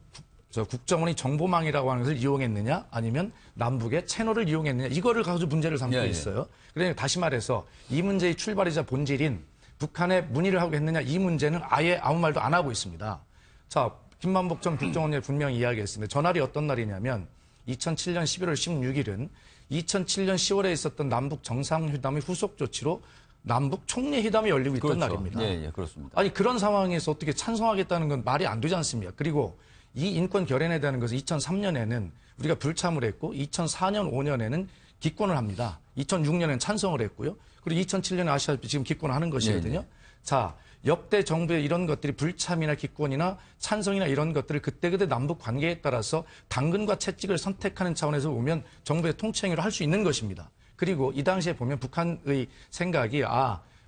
국정원이 정보망이라고 하는 것을 이용했느냐 아니면 남북의 채널을 이용했느냐 이거를 가지고 문제를 삼고 있어요. 그러니까 다시 말해서 이 문제의 출발이자 본질인 북한에 문의를 하고 했느냐 이 문제는 아예 아무 말도 안 하고 있습니다. 자, 김만복 전 국정원장이 분명히 이야기했습니다. 전날이 어떤 날이냐면 2007년 11월 16일은 2007년 10월에 있었던 남북 정상회담의 후속 조치로 남북 총리회담이 열리고 있던 날입니다. 예, 그렇습니다. 아니 그런 상황에서 어떻게 찬성하겠다는 건 말이 안 되지 않습니까? 그리고 이 인권 결연에 대한 것은 2003년에는 우리가 불참을 했고 2004년, 5년에는 기권을 합니다. 2006년에는 찬성을 했고요. 그리고 2007년에 아시다시피 지금 기권을 하는 것이거든요. 자, 역대 정부의 이런 것들이 불참이나 기권이나 찬성이나 이런 것들을 그때그때 남북 관계에 따라서 당근과 채찍을 선택하는 차원에서 보면 정부의 통치행위를 할 수 있는 것입니다. 그리고 이 당시에 보면 북한의 생각이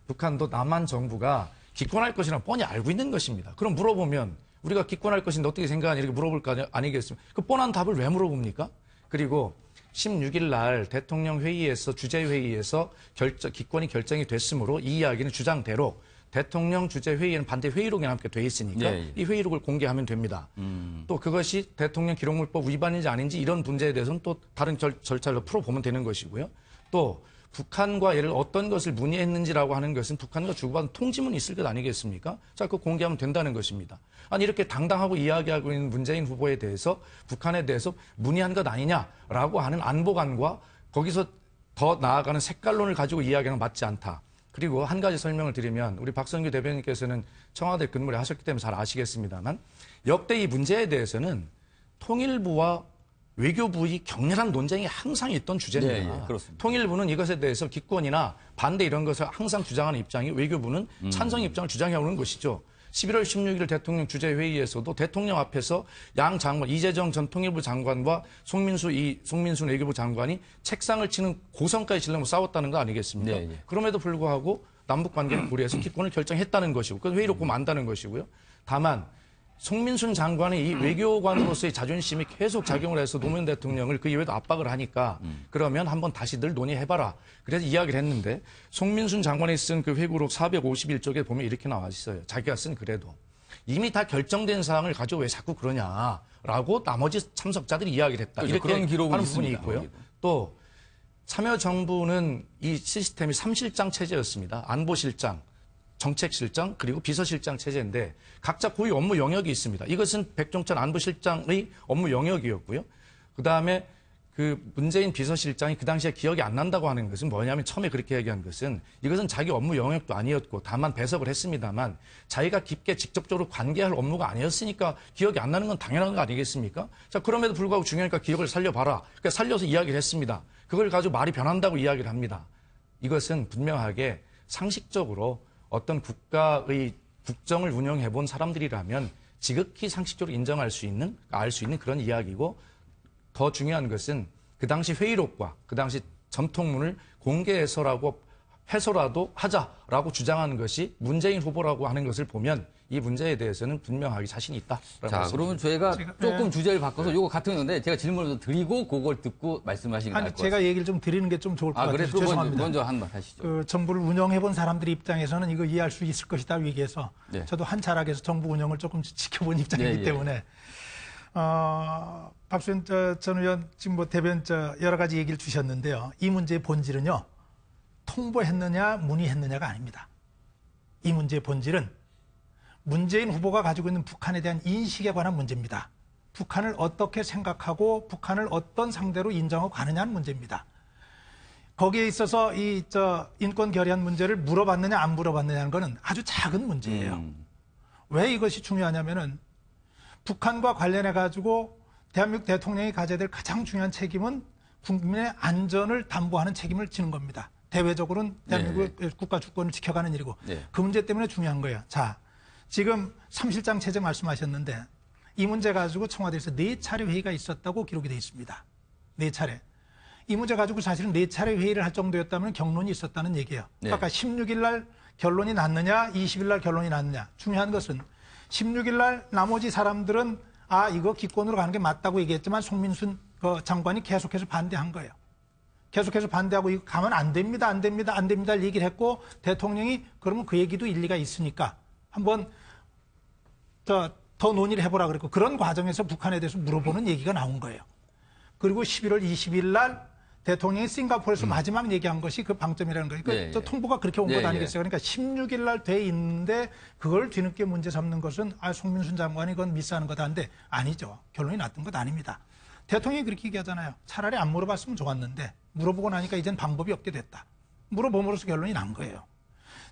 북한도 남한 정부가 기권할 것이라 뻔히 알고 있는 것입니다. 그럼 물어보면 우리가 기권할 것인데 어떻게 생각하냐 이렇게 물어볼 거 아니겠습니까? 그 뻔한 답을 왜 물어봅니까? 그리고 16일 날 대통령 회의에서 주재회의에서 기권이 결정이 됐으므로 이 이야기는 주장대로 대통령 주재회의에는 반대 회의록이 함께 돼 있으니까 이 회의록을 공개하면 됩니다. 또 그것이 대통령 기록물법 위반인지 아닌지 이런 문제에 대해서는 또 다른 절차로 풀어보면 되는 것이고요. 또 북한과 예를 어떤 것을 문의했는지라고 하는 것은 북한과 주고받은 통지문이 있을 것 아니겠습니까? 자, 그거 공개하면 된다는 것입니다. 아니 이렇게 당당하고 이야기하고 있는 문재인 후보에 대해서 북한에 대해서 문의한 것 아니냐라고 하는 안보관과 거기서 더 나아가는 색깔론을 가지고 이야기하는 건 맞지 않다. 그리고 한 가지 설명을 드리면 우리 박성규 대변인께서는 청와대 근무를 하셨기 때문에 잘 아시겠습니다만 역대 이 문제에 대해서는 통일부와 외교부의 격렬한 논쟁이 항상 있던 주제입니다. 그렇습니다. 통일부는 이것에 대해서 기권이나 반대 이런 것을 항상 주장하는 입장이 외교부는 찬성 입장을 주장해오는 것이죠. 11월 16일 대통령 주재회의에서도 대통령 앞에서 양 장관, 이재정 전 통일부 장관과 송민순 외교부 장관이 책상을 치는 고성까지 지르고 싸웠다는 거 아니겠습니까? 그럼에도 불구하고 남북관계를 고려해서 기권을 결정했다는 것이고 그 회의록 보면 안다는 것이고요. 다만 송민순 장관의 이 외교관으로서의 자존심이 계속 작용을 해서 노무현 대통령을 그 이외에도 압박을 하니까 그러면 한번 다시 늘 논의해봐라. 그래서 이야기를 했는데 송민순 장관이 쓴 그 회고록 451쪽에 보면 이렇게 나와 있어요. 자기가 쓴 글에도. 이미 다 결정된 사항을 가지고 왜 자꾸 그러냐라고 나머지 참석자들이 이야기를 했다. 그렇죠. 이렇게 그런 기록은 하는 있습니다. 부분이 있고요. 또 참여정부는 이 시스템이 3실장 체제였습니다. 안보실장, 정책실장 그리고 비서실장 체제인데 각자 고유 업무 영역이 있습니다. 이것은 백종천 안보실장의 업무 영역이었고요. 그다음에 그 문재인 비서실장이 그 당시에 기억이 안 난다고 하는 것은 뭐냐면 처음에 그렇게 얘기한 것은 이것은 자기 업무 영역도 아니었고 다만 배석을 했습니다만 자기가 깊게 직접적으로 관계할 업무가 아니었으니까 기억이 안 나는 건 당연한 거 아니겠습니까? 자, 그럼에도 불구하고 중요하니까 기억을 살려봐라. 그러니까 살려서 이야기를 했습니다. 그걸 가지고 말이 변한다고 이야기를 합니다. 이것은 분명하게 상식적으로 어떤 국가의 국정을 운영해 본 사람들이라면 지극히 상식적으로 인정할 수 있는, 알 수 있는 그런 이야기고 더 중요한 것은 그 당시 회의록과 그 당시 전통문을 공개해서라고 해소라도 하자라고 주장하는 것이 문재인 후보라고 하는 것을 보면 이 문제에 대해서는 분명하게 자신이 있다라고 자, 그러면 저희가 조금 주제를 바꿔서 요거 같은 건데 제가 질문을 드리고 그걸 듣고 말씀하시는 게 나을 것 같습니다. 제가 얘기를 좀 드리는 게 좀 좋을 것 같아요. 그래서 죄송합니다. 먼저 한 말 하시죠. 그 정부를 운영해 본 사람들 입장에서는 이거 이해할 수 있을 것이다 위기에서 네. 저도 한 차락에서 정부 운영을 조금 지켜본 입장이기 때문에 박수현 전 의원 지금 뭐 대변 여러 가지 얘기를 주셨는데요. 이 문제의 본질은요. 통보했느냐 문의했느냐가 아닙니다. 이 문제의 본질은 문재인 후보가 가지고 있는 북한에 대한 인식에 관한 문제입니다. 북한을 어떻게 생각하고 북한을 어떤 상대로 인정하고 가느냐는 문제입니다. 거기에 있어서 인권 결의안 문제를 물어봤느냐 안 물어봤느냐는 것은 아주 작은 문제예요. 왜 이것이 중요하냐면은 북한과 관련해 가지고 대한민국 대통령이 가져야 될 가장 중요한 책임은 국민의 안전을 담보하는 책임을 지는 겁니다. 대외적으로는 대한민국의 국가 주권을 지켜가는 일이고 그 문제 때문에 중요한 거예요. 자, 지금 3실장 체제 말씀하셨는데 이 문제 가지고 청와대에서 4차례 회의가 있었다고 기록이 되어 있습니다. 4차례. 이 문제 가지고 사실은 4차례 회의를 할 정도였다면 경론이 있었다는 얘기예요. 아까 16일 날 결론이 났느냐 20일 날 결론이 났느냐. 중요한 것은 16일 날 나머지 사람들은 이거 기권으로 가는 게 맞다고 얘기했지만 송민순 장관이 계속해서 반대한 거예요. 계속해서 반대하고 이거 가면 안 됩니다. 안 됩니다. 안 됩니다. 얘기를 했고 대통령이 그러면 그 얘기도 일리가 있으니까 한번 더 논의를 해보라 그랬고 그런 과정에서 북한에 대해서 물어보는 얘기가 나온 거예요. 그리고 11월 20일 날 대통령이 싱가포르에서 마지막 얘기한 것이 그 방점이라는 거예요. 그러니까 통보가 그렇게 온 것 아니겠어요. 그러니까 16일 날 돼 있는데 그걸 뒤늦게 문제 삼는 것은 송민순 장관이 그건 미스하는 거다 한데 아니죠. 결론이 났던 것 아닙니다. 대통령이 그렇게 얘기하잖아요. 차라리 안 물어봤으면 좋았는데 물어보고 나니까 이젠 방법이 없게 됐다. 물어봄으로써 결론이 난 거예요.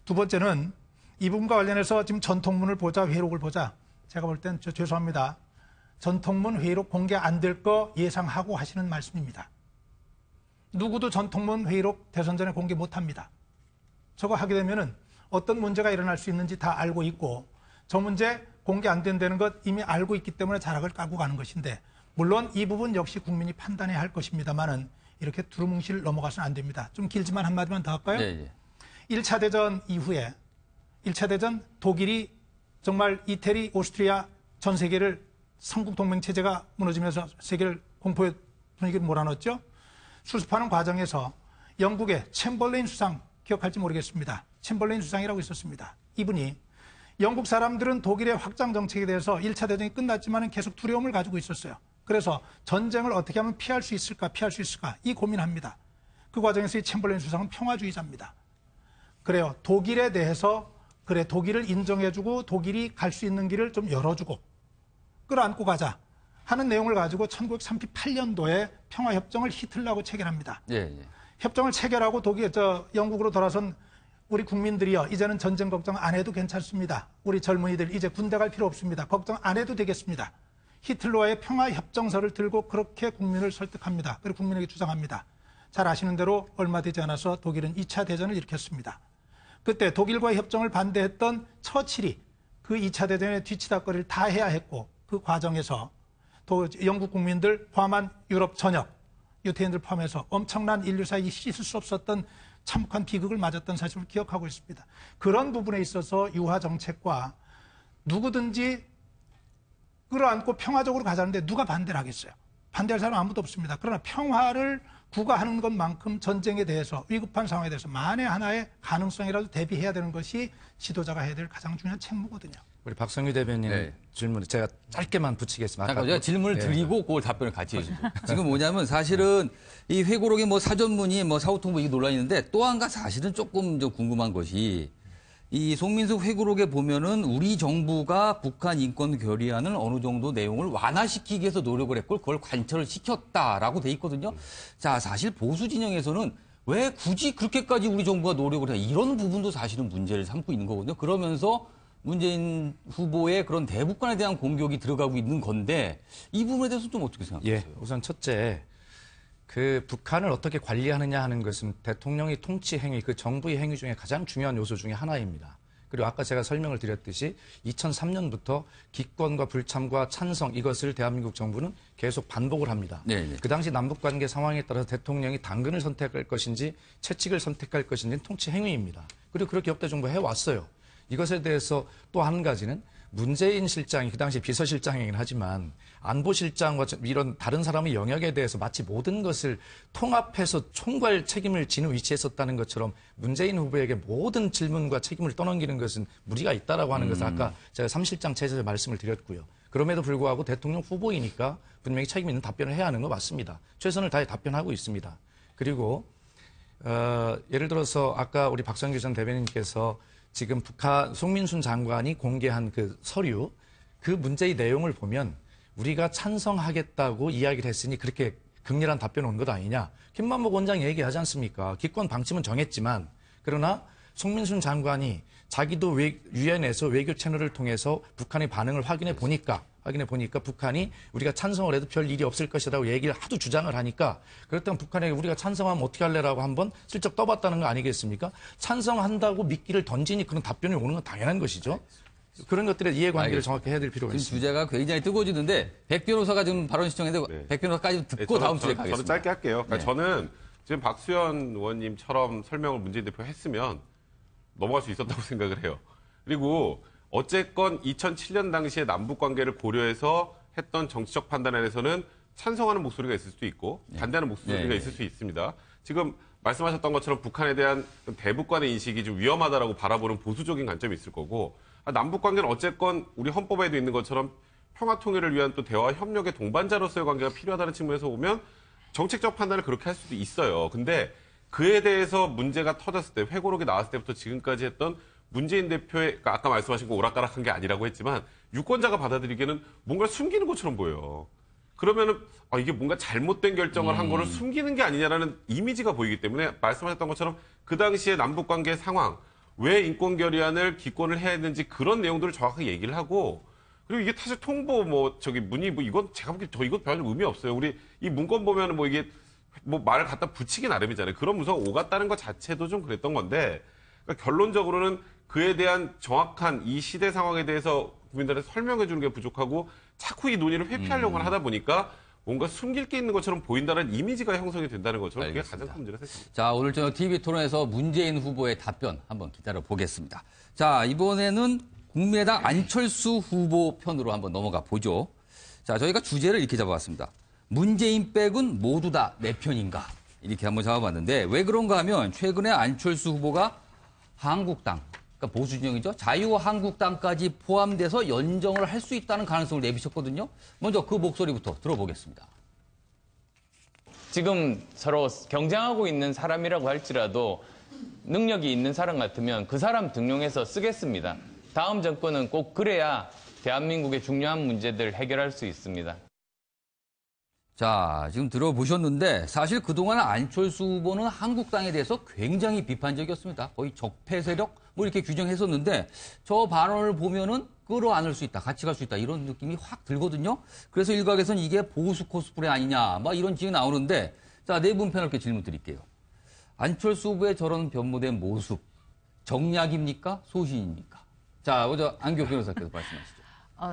두 번째는 이 부분과 관련해서 지금 전통문을 보자, 회의록을 보자. 제가 볼 땐 죄송합니다. 전통문 회의록 공개 안 될 거 예상하고 하시는 말씀입니다. 누구도 전통문 회의록 대선 전에 공개 못 합니다. 저거 하게 되면은 어떤 문제가 일어날 수 있는지 다 알고 있고 저 문제 공개 안 된다는 것 이미 알고 있기 때문에 자락을 까고 가는 것인데 물론 이 부분 역시 국민이 판단해야 할 것입니다만은 이렇게 두루뭉실 넘어가서는 안 됩니다. 좀 길지만 한마디만 더 할까요? 1차 대전 이후에 1차 대전 독일이 정말 이태리, 오스트리아 전 세계를 삼국 동맹 체제가 무너지면서 세계를 공포의 분위기를 몰아넣었죠. 수습하는 과정에서 영국의 챔벌레인 수상 기억할지 모르겠습니다. 챔벌레인 수상이라고 있었습니다. 이분이 영국 사람들은 독일의 확장 정책에 대해서 1차 대전이 끝났지만 계속 두려움을 가지고 있었어요. 그래서 전쟁을 어떻게 하면 피할 수 있을까 이 고민합니다. 그 과정에서 이 챔벌레인 수상은 평화주의자입니다. 그래요. 독일에 대해서 독일을 인정해주고 독일이 갈 수 있는 길을 좀 열어주고 끌어안고 가자 하는 내용을 가지고 1938년도에 평화협정을 히틀러하고 체결합니다. 협정을 체결하고 영국으로 돌아선 우리 국민들이요. 이제는 전쟁 걱정 안 해도 괜찮습니다. 우리 젊은이들 이제 군대 갈 필요 없습니다. 걱정 안 해도 되겠습니다. 히틀러의 평화협정서를 들고 그렇게 국민을 설득합니다. 그리고 국민에게 주장합니다. 잘 아시는 대로 얼마 되지 않아서 독일은 2차 대전을 일으켰습니다. 그때 독일과의 협정을 반대했던 처칠이 그 2차 대전의 뒤치다거리를 다 해야 했고 그 과정에서 또 영국 국민들 포함한 유럽 전역 유태인들 포함해서 엄청난 인류사에 씻을 수 없었던 참혹한 비극을 맞았던 사실을 기억하고 있습니다. 그런 부분에 있어서 유화 정책과 누구든지 끌어안고 평화적으로 가자는데 누가 반대를 하겠어요? 반대할 사람 아무도 없습니다. 그러나 평화를 구가하는 것만큼 전쟁에 대해서 위급한 상황에 대해서 만에 하나의 가능성이라도 대비해야 되는 것이 지도자가 해야 될 가장 중요한 책무거든요. 우리 박성규 대변인 질문을 제가 짧게만 붙이겠습니다. 잠깐 제가 질문을 드리고 그걸 답변을 같이 해주세요. 지금 뭐냐면 사실은 이 회고록에 사전문의 사후통보 이게 논란이 있는데 또 한 가지 사실은 조금 좀 궁금한 것이 이 송민수 회고록에 보면은 우리 정부가 북한 인권 결의안을 어느 정도 내용을 완화시키기 위해서 노력을 했고 그걸 관철을 시켰다라고 돼 있거든요. 자, 사실 보수 진영에서는 왜 굳이 그렇게까지 우리 정부가 노력을 해? 이런 부분도 사실은 문제를 삼고 있는 거거든요. 그러면서 문재인 후보의 그런 대북관에 대한 공격이 들어가고 있는 건데 이 부분에 대해서 좀 어떻게 생각하세요? 우선 첫째, 그 북한을 어떻게 관리하느냐 하는 것은 대통령의 통치 행위, 그 정부의 행위 중에 가장 중요한 요소 중에 하나입니다. 그리고 아까 제가 설명을 드렸듯이 2003년부터 기권과 불참과 찬성 이것을 대한민국 정부는 계속 반복을 합니다. 네네. 그 당시 남북관계 상황에 따라서 대통령이 당근을 선택할 것인지 채찍을 선택할 것인지는 통치 행위입니다. 그리고 그렇게 역대 정부 해왔어요. 이것에 대해서 또 한 가지는 문재인 실장이 그 당시 비서실장이긴 하지만 안보실장과 이런 다른 사람의 영역에 대해서 마치 모든 것을 통합해서 총괄 책임을 지는 위치에 있었다는 것처럼 문재인 후보에게 모든 질문과 책임을 떠넘기는 것은 무리가 있다라고 하는 것을 아까 제가 3실장 체제에서 말씀을 드렸고요. 그럼에도 불구하고 대통령 후보이니까 분명히 책임 있는 답변을 해야 하는 거 맞습니다. 최선을 다해 답변하고 있습니다. 그리고 예를 들어서 아까 우리 박성규 전 대변인께서 지금 북한 송민순 장관이 공개한 그 서류, 그 문제의 내용을 보면 우리가 찬성하겠다고 이야기를 했으니 그렇게 극렬한 답변 온 것 아니냐. 김만복 원장이 얘기하지 않습니까? 기권 방침은 정했지만 그러나 송민순 장관이 자기도 유엔에서 외교 채널을 통해서 북한의 반응을 확인해 보니까 북한이 우리가 찬성을 해도 별 일이 없을 것이라고 얘기를 하도 주장을 하니까 그렇다면 북한에게 우리가 찬성하면 어떻게 할래라고 한번 슬쩍 떠봤다는 거 아니겠습니까? 찬성한다고 미끼를 던지니 그런 답변이 오는 건 당연한 것이죠. 그런 것들의 이해관계를 정확히 해야 될 필요가 있습니다. 주제가 굉장히 뜨거워지는데 백 변호사가 지금 발언 신청했는데 백 변호사까지 듣고 다음 주에 가겠습니다. 저는 짧게 할게요. 그러니까 저는 지금 박수현 의원님처럼 설명을 문재인 대표가 했으면 넘어갈 수 있었다고 생각을 해요. 그리고 어쨌건 2007년 당시에 남북 관계를 고려해서 했던 정치적 판단에 대해서는 찬성하는 목소리가 있을 수도 있고 반대하는 목소리가 있을 수 있습니다. 지금 말씀하셨던 것처럼 북한에 대한 대북 간의 인식이 좀 위험하다라고 바라보는 보수적인 관점이 있을 거고 남북 관계는 어쨌건 우리 헌법에도 있는 것처럼 평화 통일을 위한 또 대화 협력의 동반자로서의 관계가 필요하다는 측면에서 보면 정책적 판단을 그렇게 할 수도 있어요. 근데 그에 대해서 문제가 터졌을 때 회고록이 나왔을 때부터 지금까지 했던 문재인 대표의 그러니까 아까 말씀하신 거 오락가락한 게 아니라고 했지만 유권자가 받아들이기에는 뭔가 숨기는 것처럼 보여요. 그러면은 이게 뭔가 잘못된 결정을 한 거를 숨기는 게 아니냐라는 이미지가 보이기 때문에 말씀하셨던 것처럼 그 당시에 남북 관계 상황 왜 인권 결의안을 기권을 해야 했는지 그런 내용들을 정확하게 얘기를 하고 그리고 이게 사실 통보 문의 이건 제가 보기엔 이거 별 의미 없어요. 우리 이 문건 보면은 이게 말을 갖다 붙이기 나름이잖아요. 그런 문서가 오갔다는 것 자체도 좀 그랬던 건데 그러니까 결론적으로는 그에 대한 정확한 이 시대 상황에 대해서 국민들한테 설명해 주는 게 부족하고 자꾸 이 논의를 회피하려고 하다 보니까 뭔가 숨길 게 있는 것처럼 보인다는 이미지가 형성이 된다는 것처럼 그게 가장 큰 문제라 생각합니다. 자, 오늘 저녁 TV 토론에서 문재인 후보의 답변 한번 기다려 보겠습니다. 자, 이번에는 국민의당 안철수 후보 편으로 한번 넘어가 보죠. 자, 저희가 주제를 이렇게 잡아봤습니다. 문재인 백은 모두 다 내 편인가? 이렇게 한번 잡아봤는데 왜 그런가 하면 최근에 안철수 후보가 한국당, 그러니까 보수 진영이죠. 자유한국당까지 포함돼서 연정을 할 수 있다는 가능성을 내비쳤거든요. 먼저 그 목소리부터 들어보겠습니다. 지금 서로 경쟁하고 있는 사람이라고 할지라도 능력이 있는 사람 같으면 그 사람 등용해서 쓰겠습니다. 다음 정권은 꼭 그래야 대한민국의 중요한 문제들 해결할 수 있습니다. 자, 지금 들어보셨는데 사실 그동안 안철수 후보는 한국당에 대해서 굉장히 비판적이었습니다. 거의 적폐 세력 이렇게 규정했었는데 저 발언을 보면은 끌어안을 수 있다, 같이 갈 수 있다 이런 느낌이 확 들거든요. 그래서 일각에서는 이게 보수 코스프레 아니냐 이런 지적이 나오는데 자, 네 분 패널께 질문 드릴게요. 안철수 후보의 저런 변모된 모습 정략입니까? 소신입니까? 자, 먼저 안기호 변호사께서 말씀하시죠.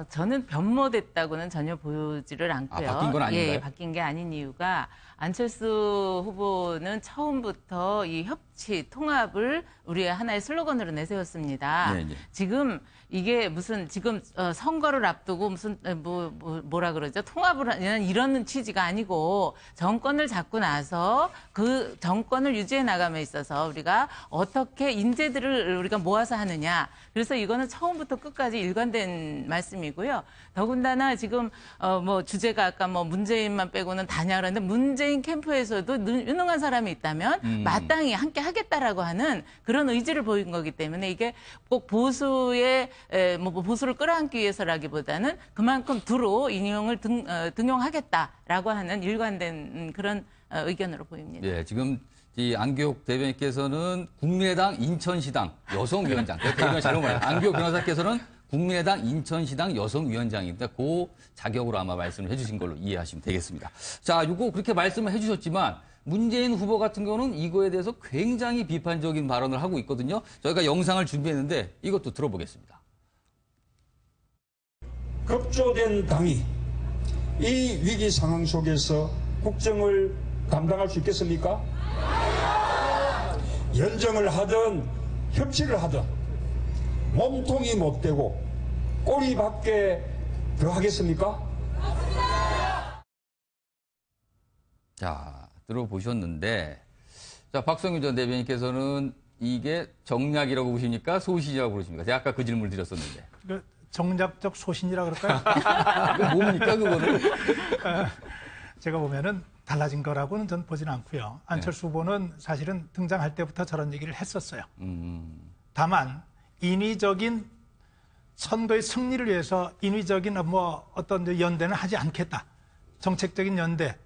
저는 변모됐다고는 전혀 보지를 않고요. 바뀐 건 아닌가요? 예, 바뀐 게 아닌 이유가 안철수 후보는 처음부터 이 협치, 통합을 우리의 하나의 슬로건으로 내세웠습니다. 네, 네. 지금 이게 무슨 지금 선거를 앞두고 무슨 뭐라 그러죠? 통합을 하는 이런 취지가 아니고 정권을 잡고 나서 그 정권을 유지해 나감에 있어서 우리가 어떻게 인재들을 우리가 모아서 하느냐. 그래서 이거는 처음부터 끝까지 일관된 말씀이고요. 더군다나 지금 주제가 아까 문재인만 빼고는 다냐 그러는데 문재인 캠프에서도 유능한 사람이 있다면 마땅히 함께 하겠다라고 하는 그런 의지를 보인 거기 때문에 이게 꼭 보수의 보수를 끌어안기 위해서라기보다는 그만큼 두루 인용을 등용하겠다라고 하는 일관된 그런 의견으로 보입니다. 네, 지금 이 안기호 대변인께서는 국민의당 인천시당 여성위원장, 대변인 잘못 말했어요. 안기호 변호사께서는 국민의당 인천시당 여성위원장입니다. 그 자격으로 아마 말씀을 해주신 걸로 이해하시면 되겠습니다. 자, 이거 그렇게 말씀을 해주셨지만 문재인 후보 같은 경우는 이거에 대해서 굉장히 비판적인 발언을 하고 있거든요. 저희가 영상을 준비했는데 이것도 들어보겠습니다. 급조된 당이 이 위기 상황 속에서 국정을 감당할 수 있겠습니까? 연정을 하든 협치를 하든 몸통이 못 되고 꼬리밖에 더 하겠습니까? 자, 들어보셨는데, 자, 박성규 전 대변인께서는 이게 정략이라고 보십니까? 소신이라고 보십니까? 제가 아까 그 질문을 드렸었는데. 그 정략적 소신이라 그럴까요? 그 뭡니까, 그거는? 제가 보면은 달라진 거라고는 전 보지는 않고요. 안철수 후보는 사실은 등장할 때부터 저런 얘기를 했었어요. 다만 인위적인 선거의 승리를 위해서 인위적인 뭐 어떤 연대는 하지 않겠다. 정책적인 연대,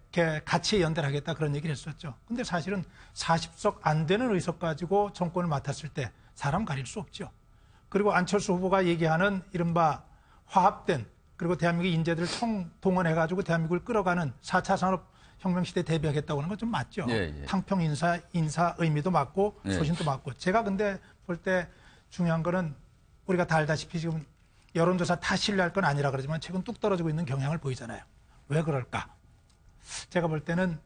가치의 연대를 하겠다 그런 얘기를 했었죠. 근데 사실은 40석 안 되는 의석 가지고 정권을 맡았을 때 사람 가릴 수 없죠. 그리고 안철수 후보가 얘기하는 이른바 화합된 그리고 대한민국 인재들을 총동원해가지고 대한민국을 끌어가는 4차 산업혁명 시대 대비하겠다고 하는 건 좀 맞죠. 예. 탕평 인사 의미도 맞고 예. 소신도 맞고. 제가 근데 볼 때 중요한 거는 우리가 다 알다시피 지금 여론조사 다 신뢰할 건 아니라 그러지만 최근 뚝 떨어지고 있는 경향을 보이잖아요. 왜 그럴까? 제가 볼 때는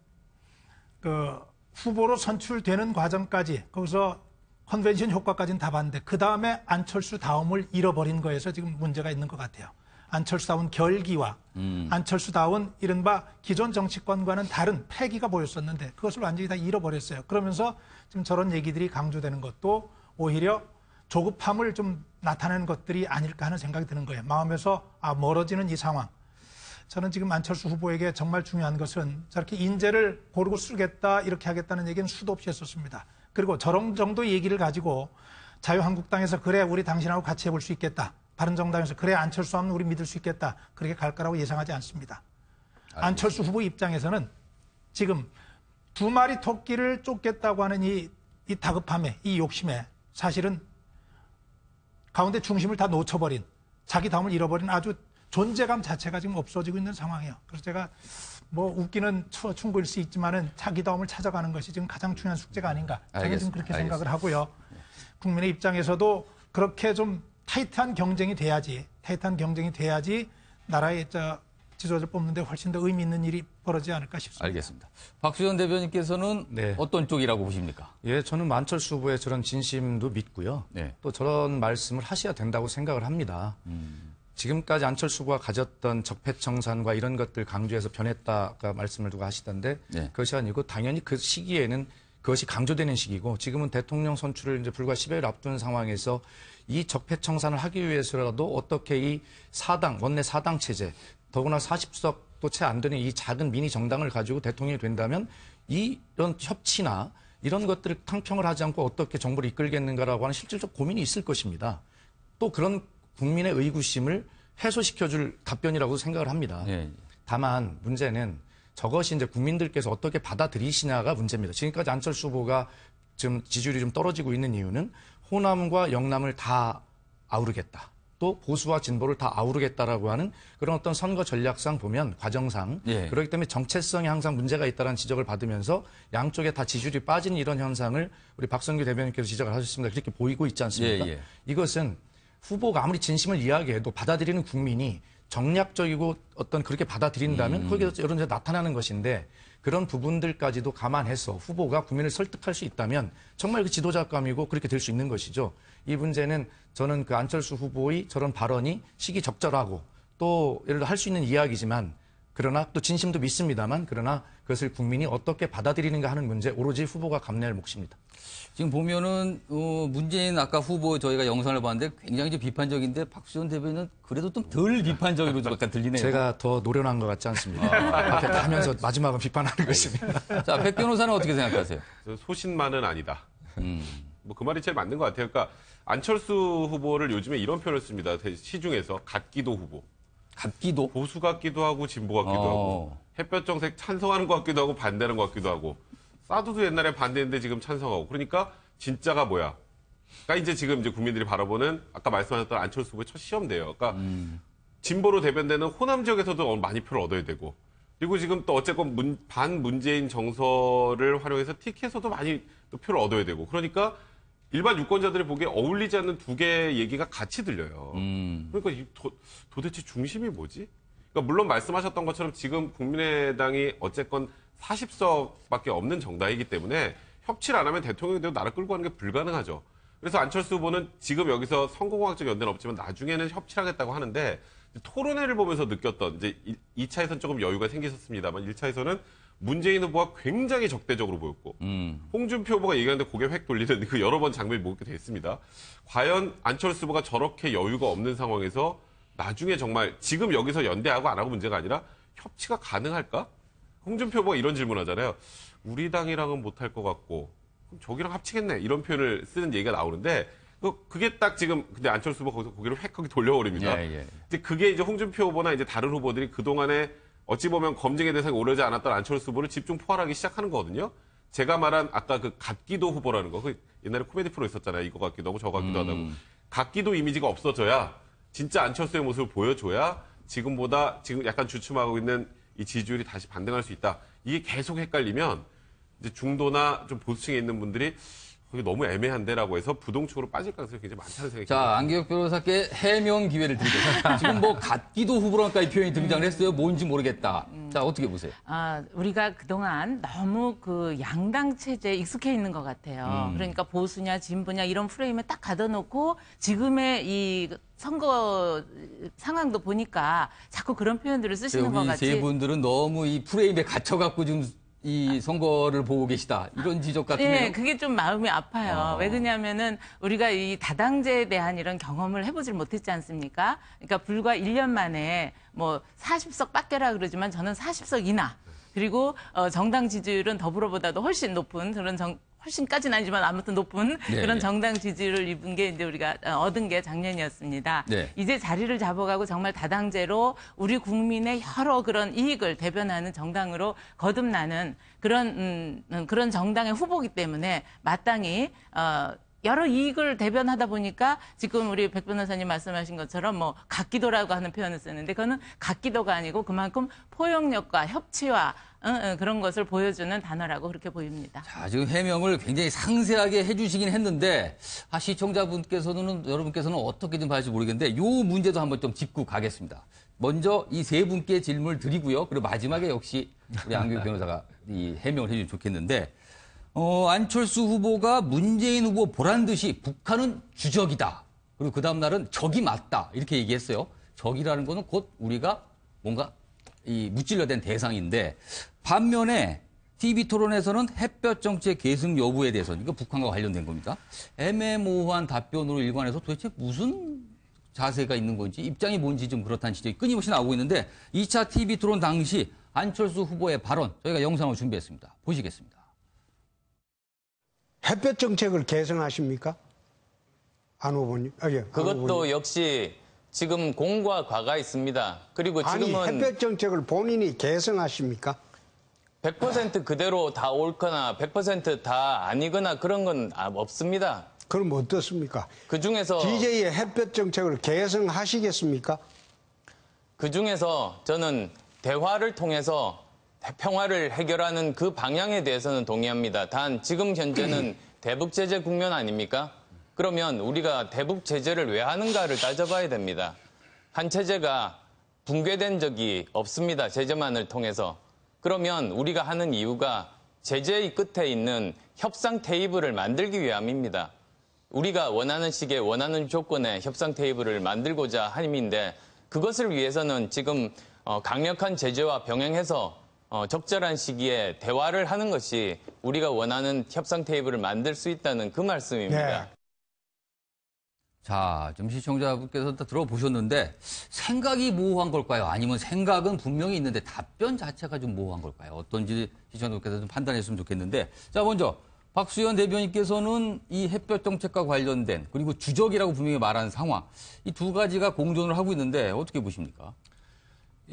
그 후보로 선출되는 과정까지 거기서 컨벤션 효과까지는 다 봤는데 그 다음에 안철수 다움을 잃어버린 거에서 지금 문제가 있는 것 같아요. 안철수다운 결기와 안철수다운 이른바 기존 정치권과는 다른 패기가 보였었는데 그것을 완전히 다 잃어버렸어요. 그러면서 지금 저런 얘기들이 강조되는 것도 오히려 조급함을 좀 나타내는 것들이 아닐까 하는 생각이 드는 거예요. 마음에서 멀어지는 이 상황. 저는 지금 안철수 후보에게 정말 중요한 것은 저렇게 인재를 고르고 쓰겠다 이렇게 하겠다는 얘기는 수도 없이 했었습니다. 그리고 저런 정도의 얘기를 가지고 자유한국당에서 그래 우리 당신하고 같이 해볼 수 있겠다. 바른정당에서 그래 안철수 하면 우리 믿을 수 있겠다. 그렇게 갈 거라고 예상하지 않습니다. 안철수 후보 입장에서는 지금 두 마리 토끼를 쫓겠다고 하는 이 다급함에 이 욕심에 사실은 가운데 중심을 다 놓쳐버린 자기 다움을 잃어버린 아주 존재감 자체가 지금 없어지고 있는 상황이에요. 그래서 제가 뭐 웃기는 충고일 수 있지만은 자기 다움을 찾아가는 것이 지금 가장 중요한 숙제가 아닌가. 저는 지금 그렇게 생각을 하고요. 국민의 입장에서도 그렇게 좀 타이트한 경쟁이 돼야지 나라의 지도자를 뽑는데 훨씬 더 의미 있는 일이 벌어지지 않을까 싶습니다. 알겠습니다. 박수현 대변인께서는 네. 어떤 쪽이라고 보십니까? 예, 저는 안철수 후보의 저런 진심도 믿고요. 네. 또 저런 말씀을 하셔야 된다고 생각을 합니다. 지금까지 안철수 후보가 가졌던 적폐청산과 이런 것들 강조해서 변했다가 말씀을 두고 하시던데 네. 그것이 아니고 당연히 그 시기에는 그것이 강조되는 시기고 지금은 대통령 선출을 이제 불과 10여일 앞둔 상황에서 이 적폐청산을 하기 위해서라도 어떻게 이 원내 사당 체제 더구나 40석도 채 안 되는 이 작은 미니 정당을 가지고 대통령이 된다면 이런 협치나 이런 것들을 탕평을 하지 않고 어떻게 정부를 이끌겠는가라고 하는 실질적 고민이 있을 것입니다. 또 그런 국민의 의구심을 해소시켜줄 답변이라고 생각을 합니다. 네. 다만 문제는 저것이 이제 국민들께서 어떻게 받아들이시냐가 문제입니다. 지금까지 안철수 후보가 지금 지지율이 좀 떨어지고 있는 이유는 호남과 영남을 다 아우르겠다. 또 보수와 진보를 다 아우르겠다라고 하는 그런 어떤 선거 전략상 보면 과정상 예. 그렇기 때문에 정체성에 항상 문제가 있다는 지적을 받으면서 양쪽에 다 지지율이 빠지는 이런 현상을 우리 박성규 대변인께서 지적을 하셨습니다. 그렇게 보이고 있지 않습니까? 예. 이것은 후보가 아무리 진심을 이야기해도 받아들이는 국민이 정략적이고 어떤 그렇게 받아들인다면 거기에서 여론조사 나타나는 것인데 그런 부분들까지도 감안해서 후보가 국민을 설득할 수 있다면 정말 그 지도자감이고 그렇게 될 수 있는 것이죠. 이 문제는 저는 그 안철수 후보의 저런 발언이 시기적절하고 또 예를 들어 할 수 있는 이야기지만 그러나 또 진심도 믿습니다만 그러나 그것을 국민이 어떻게 받아들이는가 하는 문제 오로지 후보가 감내할 몫입니다. 지금 보면은 문재인 아까 후보 저희가 영상을 봤는데 굉장히 이제 비판적인데 박수현 대변인은 그래도 좀 덜 비판적으로 좀 약간 들리네요. 제가 더 노련한 것 같지 않습니다. 앞에 하면서 마지막은 비판하는 것입니다. 자, 백 변호사는 어떻게 생각하세요? 소신만은 아니다. 뭐 그 말이 제일 맞는 것 같아요. 그러니까 안철수 후보를 요즘에 이런 표현을 씁니다. 시중에서 갓기도 후보. 갓기도? 보수 같기도 하고 진보 같기도 하고 햇볕 정책 찬성하는 것 같기도 하고 반대하는 것 같기도 하고 사드도 옛날에 반대했는데 지금 찬성하고 그러니까 진짜가 뭐야? 그러니까 이제 지금 이제 국민들이 바라보는 아까 말씀하셨던 안철수 후보의 첫 시험대예요. 그러니까 진보로 대변되는 호남 지역에서도 많이 표를 얻어야 되고 그리고 지금 또 어쨌건 반문재인 정서를 활용해서 티켓에서도 많이 또 표를 얻어야 되고 그러니까 일반 유권자들이 보기에 어울리지 않는 두 개의 얘기가 같이 들려요. 그러니까 도대체 중심이 뭐지? 그러니까 물론 말씀하셨던 것처럼 지금 국민의당이 어쨌건 40석밖에 없는 정당이기 때문에 협치를 안 하면 대통령이 되고 나를 끌고 가는 게 불가능하죠. 그래서 안철수 후보는 지금 여기서 선거공학적 연대는 없지만 나중에는 협치를 하겠다고 하는데 토론회를 보면서 느꼈던 이제 2차에서는 조금 여유가 생기셨습니다만 1차에서는 문재인 후보가 굉장히 적대적으로 보였고 홍준표 후보가 얘기하는데 고개 획 돌리는 그 여러 번 장면이 보게 됐습니다. 과연 안철수 후보가 저렇게 여유가 없는 상황에서 나중에 정말 지금 여기서 연대하고 안 하고 문제가 아니라 협치가 가능할까? 홍준표 후보가 이런 질문하잖아요. 우리 당이랑은 못할 것 같고 그럼 저기랑 합치겠네 이런 표현을 쓰는 얘기가 나오는데 그게 딱 지금 근데 안철수 후보 거기서 고개를 획하게 돌려버립니다. 근데 그게 이제 홍준표 후보나 이제 다른 후보들이 그동안에 어찌 보면 검증의 대상에 오르지 않았던 안철수 후보를 집중 포괄하기 시작하는 거거든요. 제가 말한 아까 그 갓기도 후보라는 거, 그 옛날에 코미디 프로 있었잖아요. 이거 같기도 하고 저거 같기도 하다고. 갓기도 이미지가 없어져야 진짜 안철수의 모습을 보여줘야 지금보다 지금 약간 주춤하고 있는 이 지지율이 다시 반등할 수 있다. 이게 계속 헷갈리면 이제 중도나 좀 보수층에 있는 분들이 그게 너무 애매한데라고 해서 부동층으로 빠질 가능성이 굉장히 많다는 생각이 듭니다. 자, 안기혁 변호사께 해명 기회를 드리겠습니다. 지금 뭐 갓기도 후보로까지 표현이 등장을 했어요. 뭔지 모르겠다. 자, 어떻게 보세요? 우리가 그동안 너무 그 양당 체제에 익숙해 있는 것 같아요. 그러니까 보수냐 진보냐 이런 프레임에 딱 가둬놓고 지금의 이 선거 상황도 보니까 자꾸 그런 표현들을 쓰시는 것 같이. 세 분들은 너무 이 프레임에 갇혀갖고 지금 이 선거를 보고 계시다. 이런 지적 같은데요. 네, 그게 좀 마음이 아파요. 왜 그러냐면은 우리가 이 다당제에 대한 이런 경험을 해보질 못했지 않습니까? 그러니까 불과 1년 만에 뭐 40석 밖에라 그러지만 저는 40석 이나. 그리고 정당 지지율은 더불어보다도 훨씬 높은 그런 훨씬까지는 아니지만 아무튼 높은 그런 정당 지지를 입은 게 이제 우리가 얻은 게 작년이었습니다. 이제 자리를 잡아가고 정말 다당제로 우리 국민의 여러 그런 이익을 대변하는 정당으로 거듭나는 그런 정당의 후보기 때문에 마땅히 여러 이익을 대변하다 보니까 지금 우리 백 변호사님 말씀하신 것처럼 뭐 갓기도라고 하는 표현을 쓰는데 그거는 갓기도가 아니고 그만큼 포용력과 협치와 그런 것을 보여주는 단어라고 그렇게 보입니다. 자, 지금 해명을 굉장히 상세하게 해주시긴 했는데 시청자분께서는 여러분께서는 어떻게든 봐야지 모르겠는데 이 문제도 한번 좀 짚고 가겠습니다. 먼저 이 세 분께 질문을 드리고요. 그리고 마지막에 역시 우리 안기혁 변호사가 이 해명을 해주면 좋겠는데 안철수 후보가 문재인 후보 보란 듯이 북한은 주적이다. 그리고 그 다음 날은 적이 맞다. 이렇게 얘기했어요. 적이라는 거는 곧 우리가 뭔가 이 무찔러된 대상인데 반면에 TV 토론에서는 햇볕 정책 계승 여부에 대해서 이거 북한과 관련된 겁니다. 애매모호한 답변으로 일관해서 도대체 무슨 자세가 있는 건지 입장이 뭔지 좀 그렇다는 지적이 끊임없이 나오고 있는데 2차 TV 토론 당시 안철수 후보의 발언 저희가 영상을 준비했습니다. 보시겠습니다. 햇볕 정책을 개선하십니까? 안 후보님? 그것도 역시 지금 공과 과가 있습니다. 그리고 지금은 아니 햇볕 정책을 본인이 개선하십니까? 100% 그대로 다 옳거나 100% 다 아니거나 그런 건 없습니다. 그럼 어떻습니까? 그중에서 DJ의 햇볕 정책을 개선하시겠습니까? 그중에서 저는 대화를 통해서 평화를 해결하는 그 방향에 대해서는 동의합니다. 단 지금 현재는 대북 제재 국면 아닙니까? 그러면 우리가 대북 제재를 왜 하는가를 따져봐야 됩니다. 한 체제가 붕괴된 적이 없습니다. 제재만을 통해서. 그러면 우리가 하는 이유가 제재의 끝에 있는 협상 테이블을 만들기 위함입니다. 우리가 원하는 시기에 원하는 조건의 협상 테이블을 만들고자 함인데 그것을 위해서는 지금 강력한 제재와 병행해서 적절한 시기에 대화를 하는 것이 우리가 원하는 협상 테이블을 만들 수 있다는 그 말씀입니다. 네. 자, 지금 시청자분께서 다 들어보셨는데 생각이 모호한 걸까요? 아니면 생각은 분명히 있는데 답변 자체가 좀 모호한 걸까요? 어떤지 시청자분께서 좀 판단했으면 좋겠는데 자, 먼저 박수현 대변인께서는 이 햇볕 정책과 관련된 그리고 주적이라고 분명히 말한 상황 이 두 가지가 공존을 하고 있는데 어떻게 보십니까?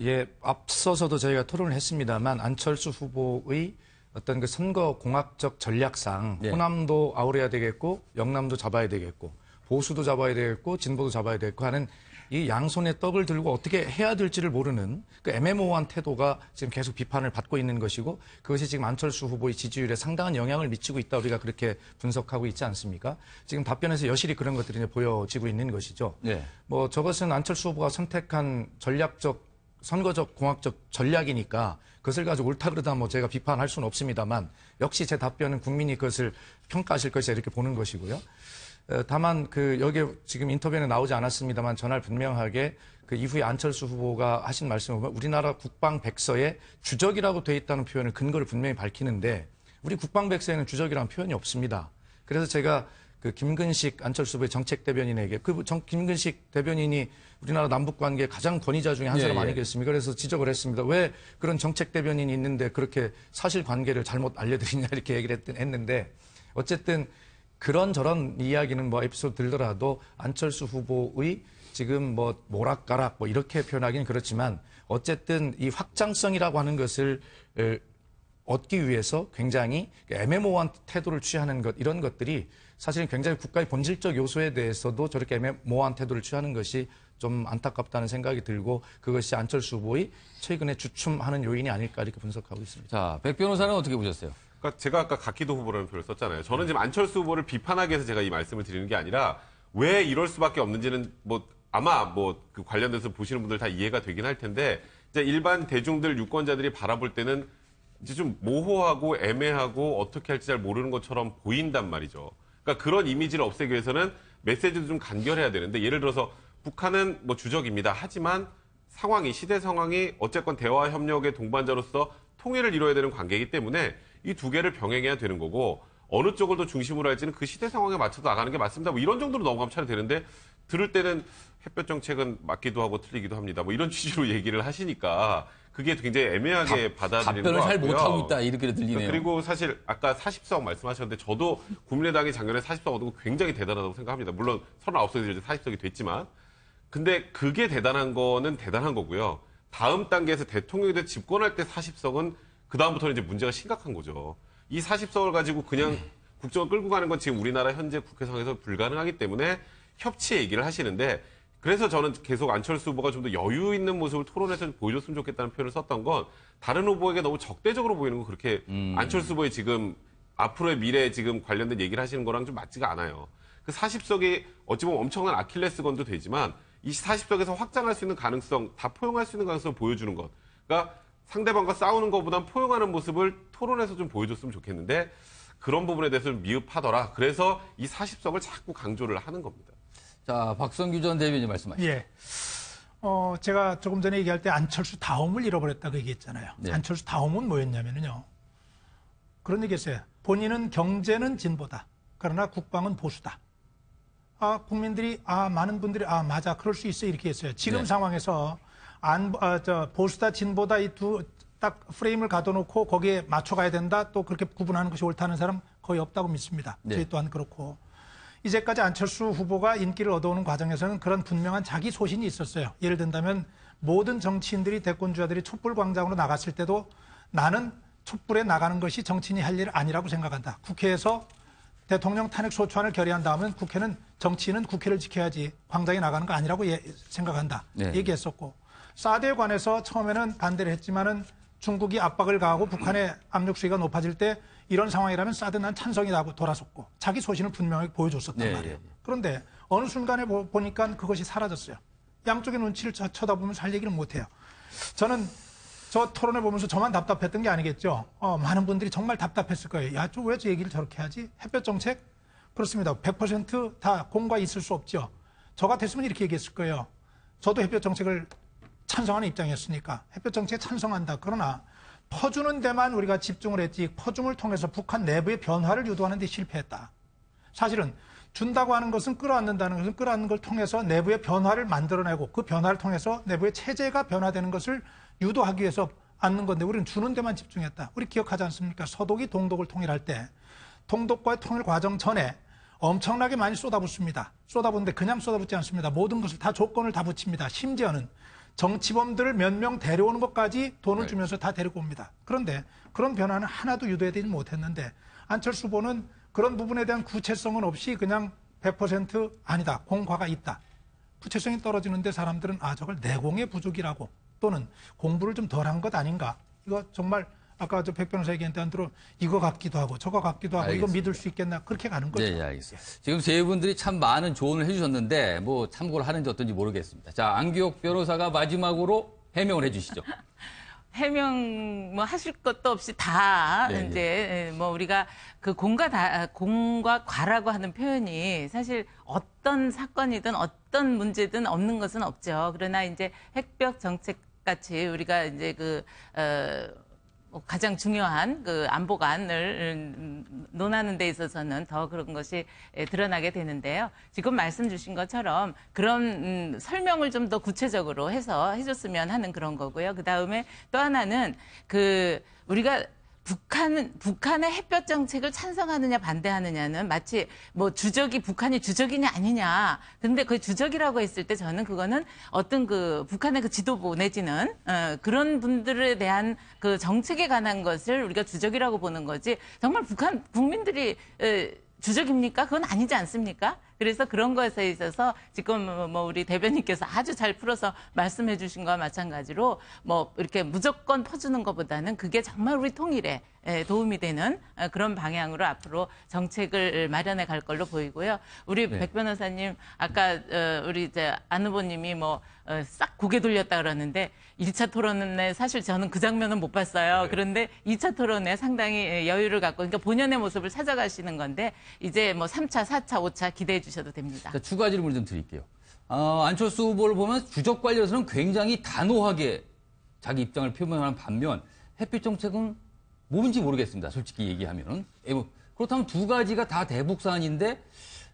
예, 앞서서도 저희가 토론을 했습니다만 안철수 후보의 어떤 그 선거 공학적 전략상 호남도 아우려야 되겠고 영남도 잡아야 되겠고 보수도 잡아야 되겠고 진보도 잡아야 되겠고 하는 이 양손에 떡을 들고 어떻게 해야 될지를 모르는 그 애매모호한 태도가 지금 계속 비판을 받고 있는 것이고 그것이 지금 안철수 후보의 지지율에 상당한 영향을 미치고 있다 우리가 그렇게 분석하고 있지 않습니까? 지금 답변에서 여실히 그런 것들이 이제 보여지고 있는 것이죠. 네. 뭐 저것은 안철수 후보가 선택한 전략적 선거적 공학적 전략이니까 그것을 가지고 옳다 그러다 뭐 제가 비판할 수는 없습니다만 역시 제 답변은 국민이 그것을 평가하실 것이다 이렇게 보는 것이고요. 다만 여기 지금 인터뷰에는 나오지 않았습니다만 전할 분명하게 그 이후에 안철수 후보가 하신 말씀을 보면 우리나라 국방백서에 주적이라고 돼 있다는 표현을 근거를 분명히 밝히는데 우리 국방백서에는 주적이라는 표현이 없습니다. 그래서 제가 그 김근식 안철수 후보의 정책 대변인에게 김근식 대변인이 우리나라 남북 관계 가장 권위자 중에 한 사람 아니겠습니까? 그래서 지적을 했습니다. 왜 그런 정책 대변인이 있는데 그렇게 사실 관계를 잘못 알려드리냐 이렇게 얘기를 했는데 어쨌든 그런저런 이야기는 뭐 에피소드 들더라도 안철수 후보의 지금 뭐 모락가락 뭐 이렇게 표현하기는 그렇지만 어쨌든 이 확장성이라고 하는 것을 얻기 위해서 굉장히 애매모호한 태도를 취하는 것 이런 것들이 사실은 굉장히 국가의 본질적 요소에 대해서도 저렇게 애매모호한 태도를 취하는 것이 좀 안타깝다는 생각이 들고 그것이 안철수 후보의 최근에 주춤하는 요인이 아닐까 이렇게 분석하고 있습니다. 자, 백 변호사는 어떻게 보셨어요? 그러니까 제가 아까 각기도 후보라는 표현을 썼잖아요. 저는 지금 안철수 후보를 비판하기 위해서 제가 이 말씀을 드리는 게 아니라 왜 이럴 수밖에 없는지는 뭐 아마 뭐 그 관련돼서 보시는 분들 다 이해가 되긴 할 텐데 이제 일반 대중들 유권자들이 바라볼 때는 이제 좀 모호하고 애매하고 어떻게 할지 잘 모르는 것처럼 보인단 말이죠. 그러니까 그런 이미지를 없애기 위해서는 메시지도 좀 간결해야 되는데 예를 들어서 북한은 뭐 주적입니다. 하지만 시대 상황이 어쨌건 대화 협력의 동반자로서 통일을 이뤄야 되는 관계이기 때문에 이 두 개를 병행해야 되는 거고 어느 쪽을 더 중심으로 할지는 그 시대 상황에 맞춰서 나가는 게 맞습니다. 뭐 이런 정도로 넘어가면 차라리 되는데 들을 때는 햇볕 정책은 맞기도 하고 틀리기도 합니다. 뭐 이런 취지로 얘기를 하시니까 그게 굉장히 애매하게 받아들이는 것 같고요. 답변을 잘 못하고 있다 이렇게 들리네요. 그리고 사실 아까 40석 말씀하셨는데 저도 국민의당이 작년에 40석 얻은 거 굉장히 대단하다고 생각합니다. 물론 39석이 이제 40석이 됐지만 근데 그게 대단한 거는 대단한 거고요. 다음 단계에서 대통령이 돼서 집권할 때 40석은 그다음부터는 이제 문제가 심각한 거죠. 이 40석을 가지고 그냥 국정을 끌고 가는 건 지금 우리나라 현재 국회 상황에서 불가능하기 때문에 협치 얘기를 하시는데 그래서 저는 계속 안철수 후보가 좀 더 여유 있는 모습을 토론에서 보여줬으면 좋겠다는 표현을 썼던 건 다른 후보에게 너무 적대적으로 보이는 건 그렇게 안철수 후보의 지금 앞으로의 미래에 지금 관련된 얘기를 하시는 거랑 좀 맞지가 않아요. 그 40석이 어찌 보면 엄청난 아킬레스건도 되지만 이 40석에서 확장할 수 있는 가능성, 다 포용할 수 있는 가능성을 보여주는 것. 그러니까 상대방과 싸우는 것보단 포용하는 모습을 토론에서 좀 보여줬으면 좋겠는데 그런 부분에 대해서 좀 미흡하더라. 그래서 이 40석을 자꾸 강조를 하는 겁니다. 자, 박성규 전 대변인 말씀하시죠. 예. 제가 조금 전에 얘기할 때 안철수 다움을 잃어버렸다고 얘기했잖아요. 네. 안철수 다움은 뭐였냐면요. 그런 얘기했어요. 본인은 경제는 진보다. 그러나 국방은 보수다. 국민들이, 많은 분들이, 맞아, 그럴 수 있어. 이렇게 했어요. 지금 네. 상황에서 보수다, 진보다 이 두 딱 프레임을 가둬놓고 거기에 맞춰가야 된다. 또 그렇게 구분하는 것이 옳다는 사람 거의 없다고 믿습니다. 네. 저희 또한 그렇고. 이제까지 안철수 후보가 인기를 얻어오는 과정에서는 그런 분명한 자기 소신이 있었어요. 예를 든다면 모든 정치인들이 대권주자들이 촛불 광장으로 나갔을 때도 나는 촛불에 나가는 것이 정치인이 할 일 아니라고 생각한다. 국회에서 대통령 탄핵 소추안을 결의한 다음은 국회는 정치인은 국회를 지켜야지 광장에 나가는 거 아니라고 생각한다. 네. 얘기했었고 사드에 관해서 처음에는 반대를 했지만은 중국이 압박을 가하고 북한의 압력 수위가 높아질 때 이런 상황이라면 사드 난 찬성이다 하고 돌아섰고 자기 소신을 분명하게 보여줬었단 네, 말이에요. 네. 그런데 어느 순간에 보니까 그것이 사라졌어요. 양쪽의 눈치를 쳐다보면서 할 얘기를 못해요. 저는 저 토론을 보면서 저만 답답했던 게 아니겠죠. 많은 분들이 정말 답답했을 거예요. 야, 왜 저 얘기를 저렇게 하지? 햇볕 정책? 그렇습니다. 100% 다 공과 있을 수 없죠. 저 같았으면 이렇게 얘기했을 거예요. 저도 햇볕 정책을 찬성하는 입장이었으니까 햇볕 정책에 찬성한다. 그러나 퍼주는 데만 우리가 집중을 했지 퍼줌을 통해서 북한 내부의 변화를 유도하는 데 실패했다. 사실은 준다고 하는 것은 끌어안는다는 것은 끌어안는 걸 통해서 내부의 변화를 만들어내고 그 변화를 통해서 내부의 체제가 변화되는 것을 유도하기 위해서 안는 건데 우리는 주는 데만 집중했다. 우리 기억하지 않습니까? 서독이 동독을 통일할 때 동독과의 통일 과정 전에 엄청나게 많이 쏟아붓습니다. 쏟아붓는데 그냥 쏟아붓지 않습니다. 모든 것을 다 조건을 다 붙입니다. 심지어는 정치범들을 몇 명 데려오는 것까지 돈을 주면서 다 데리고 옵니다. 그런데 그런 변화는 하나도 유도되지 못했는데 안철수 후보는 그런 부분에 대한 구체성은 없이 그냥 100% 아니다. 공과가 있다. 구체성이 떨어지는데 사람들은 저걸 내공의 부족이라고 또는 공부를 좀 덜한 것 아닌가. 이거 정말 아까 백 변호사 얘기한 대로 이거 같기도 하고 저거 같기도 하고 알겠습니다. 이거 믿을 수 있겠나 그렇게 가는 거죠. 네, 알겠습니다. 지금 세 분들이 참 많은 조언을 해주셨는데 뭐 참고를 하는지 어떤지 모르겠습니다. 자, 안기옥 변호사가 마지막으로 해명을 해주시죠. 해명 뭐 하실 것도 없이 다 네, 이제 뭐 우리가 그 공과 과라고 하는 표현이 사실 어떤 사건이든 어떤 문제든 없는 것은 없죠. 그러나 이제 핵벽 정책 같이 우리가 이제 가장 중요한 그 안보관을 논하는 데 있어서는 더 그런 것이 드러나게 되는데요. 지금 말씀 주신 것처럼 그런 설명을 좀 더 구체적으로 해서 해줬으면 하는 그런 거고요. 그 다음에 또 하나는 우리가 북한의 햇볕 정책을 찬성하느냐 반대하느냐는 마치 뭐 북한이 주적이냐 아니냐. 근데 그 주적이라고 했을 때 저는 그거는 어떤 북한의 그 지도부 내지는 그런 분들에 대한 그 정책에 관한 것을 우리가 주적이라고 보는 거지. 정말 북한 국민들이 주적입니까? 그건 아니지 않습니까? 그래서 그런 것에 있어서 지금 뭐 우리 대변인께서 아주 잘 풀어서 말씀해 주신 거와 마찬가지로 뭐 이렇게 무조건 퍼주는 것보다는 그게 정말 우리 통일에 도움이 되는 그런 방향으로 앞으로 정책을 마련해 갈 걸로 보이고요. 우리 백 변호사님 아까 우리 이제 안 후보님이 싹 고개 돌렸다 그러는데 1차 토론에 사실 저는 그 장면은 못 봤어요. 네. 그런데 2차 토론에 상당히 여유를 갖고 그러니까 본연의 모습을 찾아가시는 건데 이제 뭐 3차, 4차, 5차 기대해 주셔도 됩니다. 자, 추가 질문 좀 드릴게요. 안철수 후보를 보면 주적 관련해서는 굉장히 단호하게 자기 입장을 표명하는 반면 햇빛 정책은 뭔지 모르겠습니다. 솔직히 얘기하면은. 그렇다면 두 가지가 다 대북 사안인데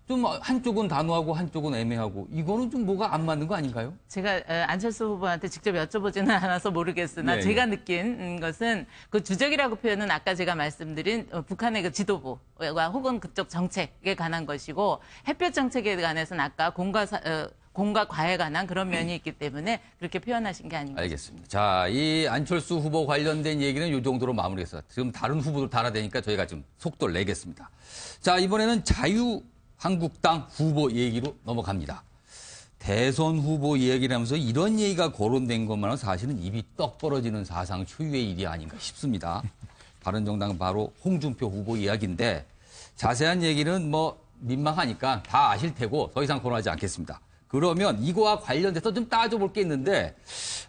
좀 한쪽은 단호하고 한쪽은 애매하고 이거는 좀 뭐가 안 맞는 거 아닌가요? 제가 안철수 후보한테 직접 여쭤보지는 않아서 모르겠으나 네, 제가 느낀 것은 그 주적이라고 표현은 아까 제가 말씀드린 북한의 그 지도부와 혹은 그쪽 정책에 관한 것이고 햇볕 정책에 관해서는 아까 공과 과에 관한 그런 면이 있기 때문에 그렇게 표현하신 게 아닌가. 알겠습니다. 자, 이 안철수 후보 관련된 얘기는 이 정도로 마무리해서 지금 다른 후보들 달아대니까 저희가 좀 속도를 내겠습니다. 자, 이번에는 자유한국당 후보 얘기로 넘어갑니다. 대선 후보 얘기를 하면서 이런 얘기가 거론된 것만은 사실은 입이 떡 벌어지는 사상 초유의 일이 아닌가 싶습니다. 바른정당 바로 홍준표 후보 이야기인데 자세한 얘기는 뭐 민망하니까 다 아실 테고 더 이상 거론하지 않겠습니다. 그러면 이거와 관련돼서 좀 따져볼 게 있는데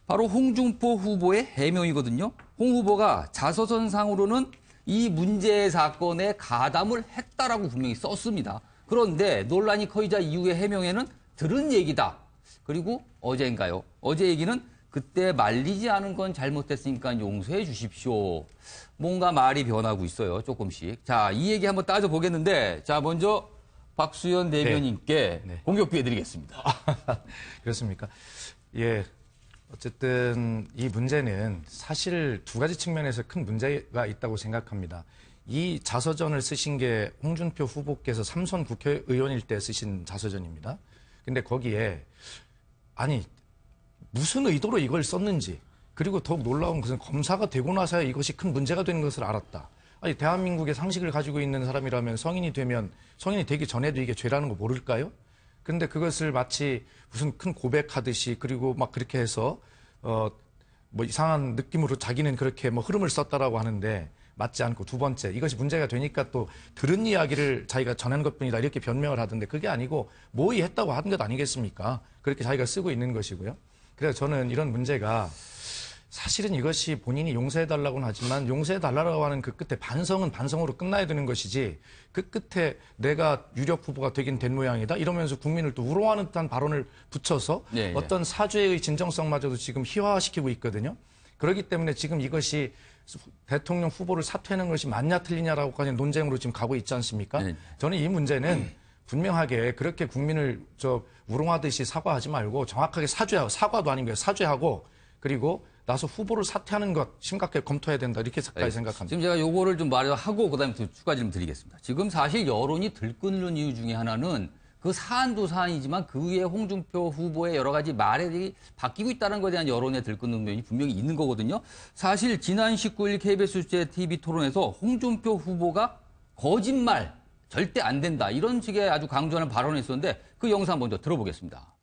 바로 홍준표 후보의 해명이거든요. 홍 후보가 자서전상으로는 이 문제 사건에 가담을 했다라고 분명히 썼습니다. 그런데 논란이 커지자 이후의 해명에는 들은 얘기다. 그리고 어제인가요? 어제 얘기는 그때 말리지 않은 건 잘못됐으니까 용서해 주십시오. 뭔가 말이 변하고 있어요. 조금씩. 자, 이 얘기 한번 따져보겠는데 자, 먼저 박수현 대변인께 공격 기회 드리겠습니다. 그렇습니까? 예. 어쨌든 이 문제는 사실 두 가지 측면에서 큰 문제가 있다고 생각합니다. 이 자서전을 쓰신 게 홍준표 후보께서 3선 국회의원일 때 쓰신 자서전입니다. 근데 거기에 아니 무슨 의도로 이걸 썼는지 그리고 더욱 놀라운 것은 검사가 되고 나서야 이것이 큰 문제가 되는 것을 알았다. 아니 대한민국의 상식을 가지고 있는 사람이라면 성인이 되기 전에도 이게 죄라는 거 모를까요? 근데 그것을 마치 무슨 큰 고백하듯이 그리고 막 그렇게 해서 뭐 이상한 느낌으로 자기는 그렇게 뭐 흐름을 썼다라고 하는데 맞지 않고 두 번째 이것이 문제가 되니까 또 들은 이야기를 자기가 전한 것뿐이다 이렇게 변명을 하던데 그게 아니고 모의했다고 한 것 아니겠습니까? 그렇게 자기가 쓰고 있는 것이고요. 그래서 저는 이런 문제가 사실은 이것이 본인이 용서해달라고는 하지만 용서해달라고 하는 그 끝에 반성은 반성으로 끝나야 되는 것이지 그 끝에 내가 유력 후보가 되긴 된 모양이다 이러면서 국민을 또 우롱하는 듯한 발언을 붙여서 어떤 사죄의 진정성마저도 지금 희화화시키고 있거든요. 그렇기 때문에 지금 이것이 대통령 후보를 사퇴하는 것이 맞냐 틀리냐라고까지 논쟁으로 지금 가고 있지 않습니까? 저는 이 문제는 분명하게 그렇게 국민을 우롱하듯이 사과하지 말고 정확하게 사죄하고 사과도 아닌 거예요. 사죄하고 그리고 나서 후보를 사퇴하는 것 심각하게 검토해야 된다 이렇게까지 생각합니다. 지금 제가 요거를 좀 말하고 그다음에 또 추가 질문 드리겠습니다. 지금 사실 여론이 들끓는 이유 중에 하나는 그 사안도 사안이지만 그 위에 홍준표 후보의 여러 가지 말이 바뀌고 있다는 것에 대한 여론에 들끓는 면이 분명히 있는 거거든요. 사실 지난 19일 KBS 수제 TV 토론에서 홍준표 후보가 거짓말 절대 안 된다 이런 식의 아주 강조하는 발언을 했었는데 그 영상 먼저 들어보겠습니다.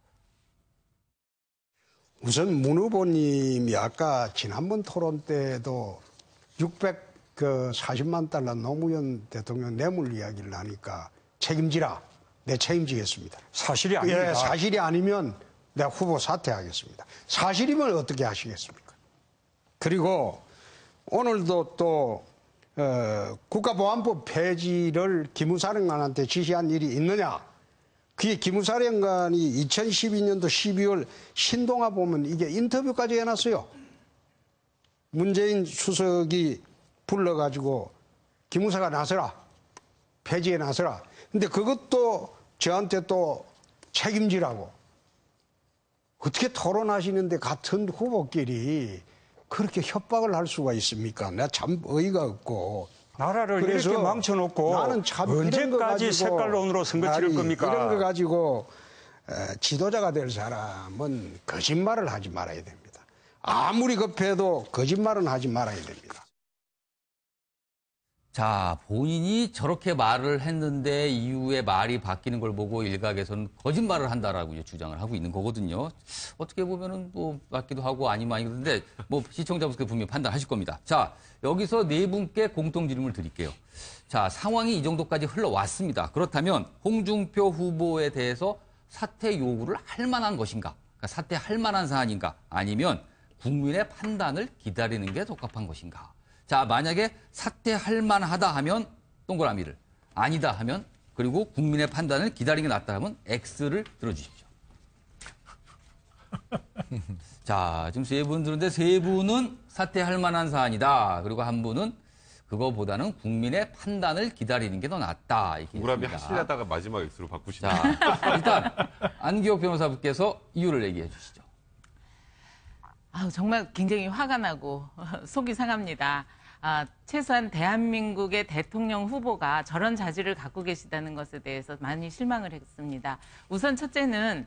우선 문 후보님이 아까 지난번 토론 때도 640만 달러 노무현 대통령 뇌물 이야기를 하니까 책임지라. 내 책임지겠습니다. 사실이 아닙니다. 예, 사실이 아니면 내가 후보 사퇴하겠습니다. 사실이면 어떻게 하시겠습니까? 그리고 오늘도 또 국가보안법 폐지를 기무사령관한테 지시한 일이 있느냐? 그게 기무사령관이 2012년도 12월 신동아 보면 이게 인터뷰까지 해놨어요. 문재인 수석이 불러가지고 기무사가 나서라. 폐지에 나서라. 근데 그것도 저한테 또 책임지라고. 어떻게 토론하시는데 같은 후보끼리 그렇게 협박을 할 수가 있습니까? 나 참 어이가 없고. 나라를 이렇게 망쳐놓고 나는 참 언제까지 색깔론으로 선거 치를 겁니까? 이런 거 가지고 지도자가 될 사람은 거짓말을 하지 말아야 됩니다. 아무리 급해도 거짓말은 하지 말아야 됩니다. 자, 본인이 저렇게 말을 했는데 이후에 말이 바뀌는 걸 보고 일각에서는 거짓말을 한다라고 이제 주장을 하고 있는 거거든요. 어떻게 보면은 뭐 맞기도 하고 아니면 아니는데 뭐 시청자분들 분명히 판단하실 겁니다. 자, 여기서 네 분께 공통 질문을 드릴게요. 자, 상황이 이 정도까지 흘러왔습니다. 그렇다면 홍준표 후보에 대해서 사퇴 요구를 할 만한 것인가? 그러니까 사퇴할 만한 사안인가? 아니면 국민의 판단을 기다리는 게 적합한 것인가? 자, 만약에 사퇴할 만하다 하면 동그라미를, 아니다 하면, 그리고 국민의 판단을 기다리는 게 낫다 하면 X를 들어주십시오. 자, 지금 세 분 들었는데 세 분은 사퇴할 만한 사안이다. 그리고 한 분은 그거보다는 국민의 판단을 기다리는 게 더 낫다. 동그라미 하시려다가 마지막 X로 바꾸시죠. 자, 일단 안기혁 변호사분께서 이유를 얘기해 주시죠. 정말 굉장히 화가 나고 속이 상합니다. 최소한 대한민국의 대통령 후보가 저런 자질을 갖고 계시다는 것에 대해서 많이 실망을 했습니다. 우선 첫째는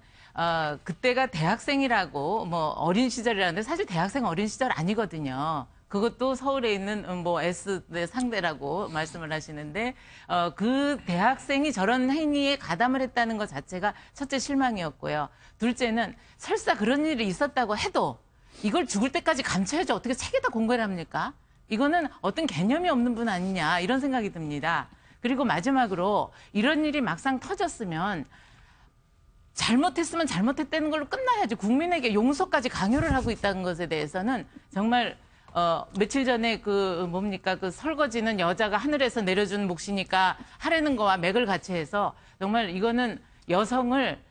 그때가 대학생이라고 뭐 어린 시절이라는데 사실 대학생 어린 시절 아니거든요. 그것도 서울에 있는 뭐 S대 상대라고 말씀을 하시는데 그 대학생이 저런 행위에 가담을 했다는 것 자체가 첫째 실망이었고요. 둘째는 설사 그런 일이 있었다고 해도 이걸 죽을 때까지 감춰야지 어떻게 책에다 공개를 합니까? 이거는 어떤 개념이 없는 분 아니냐 이런 생각이 듭니다. 그리고 마지막으로 이런 일이 막상 터졌으면 잘못했으면 잘못했다는 걸로 끝나야지 국민에게 용서까지 강요를 하고 있다는 것에 대해서는 정말 며칠 전에 그 설거지는 여자가 하늘에서 내려준 몫이니까 하라는 거와 맥을 같이 해서 정말 이거는 여성을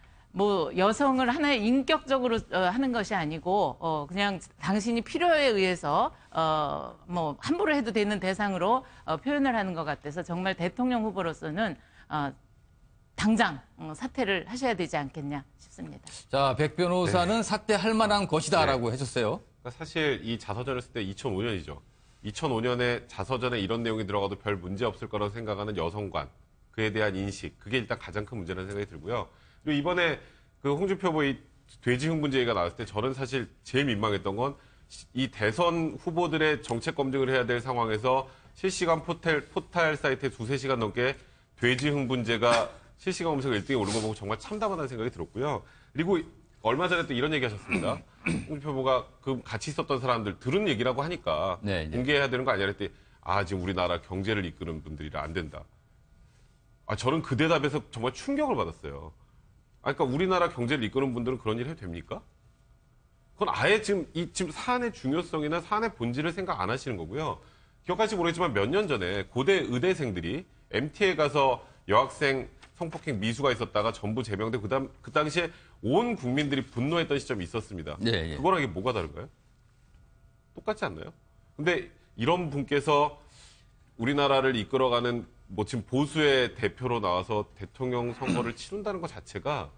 하나의 인격적으로 하는 것이 아니고 그냥 당신이 필요에 의해서 함부로 해도 되는 대상으로 표현을 하는 것 같아서 정말 대통령 후보로서는 당장 사퇴를 하셔야 되지 않겠냐 싶습니다. 자, 백 변호사는 사퇴할 만한 것이다라고 하셨어요. 그러니까 사실 이 자서전을 쓸 때 2005년이죠. 2005년에 자서전에 이런 내용이 들어가도 별 문제 없을 거라고 생각하는 여성관, 그에 대한 인식, 그게 일단 가장 큰 문제라는 생각이 들고요. 그리고 이번에 그 홍준표 후보의 돼지 흥분 제의가 나왔을 때 저는 사실 제일 민망했던 건 이 대선 후보들의 정책 검증을 해야 될 상황에서 실시간 포탈 사이트에 2-3시간 넘게 돼지 흥분제가 실시간 검색어 1등에 오른 거 보고 정말 참담하다는 생각이 들었고요. 그리고 얼마 전에 또 이런 얘기 하셨습니다. 홍준표 후보가 그 같이 있었던 사람들 들은 얘기라고 하니까 공개해야 되는 거 아니냐 했더니 지금 우리나라 경제를 이끄는 분들이라 안 된다. 저는 그 대답에서 정말 충격을 받았어요. 그러니까 우리나라 경제를 이끄는 분들은 그런 일 해도 됩니까? 그건 아예 지금 사안의 중요성이나 사안의 본질을 생각 안 하시는 거고요. 기억하실지 모르겠지만 몇 년 전에 고대 의대생들이 MT에 가서 여학생 성폭행 미수가 있었다가 전부 제명돼 그 당시에 온 국민들이 분노했던 시점이 있었습니다. 네, 그거랑 이게 뭐가 다른가요? 똑같지 않나요? 근데 이런 분께서 우리나라를 이끌어가는 지금 보수의 대표로 나와서 대통령 선거를 치른다는 것 자체가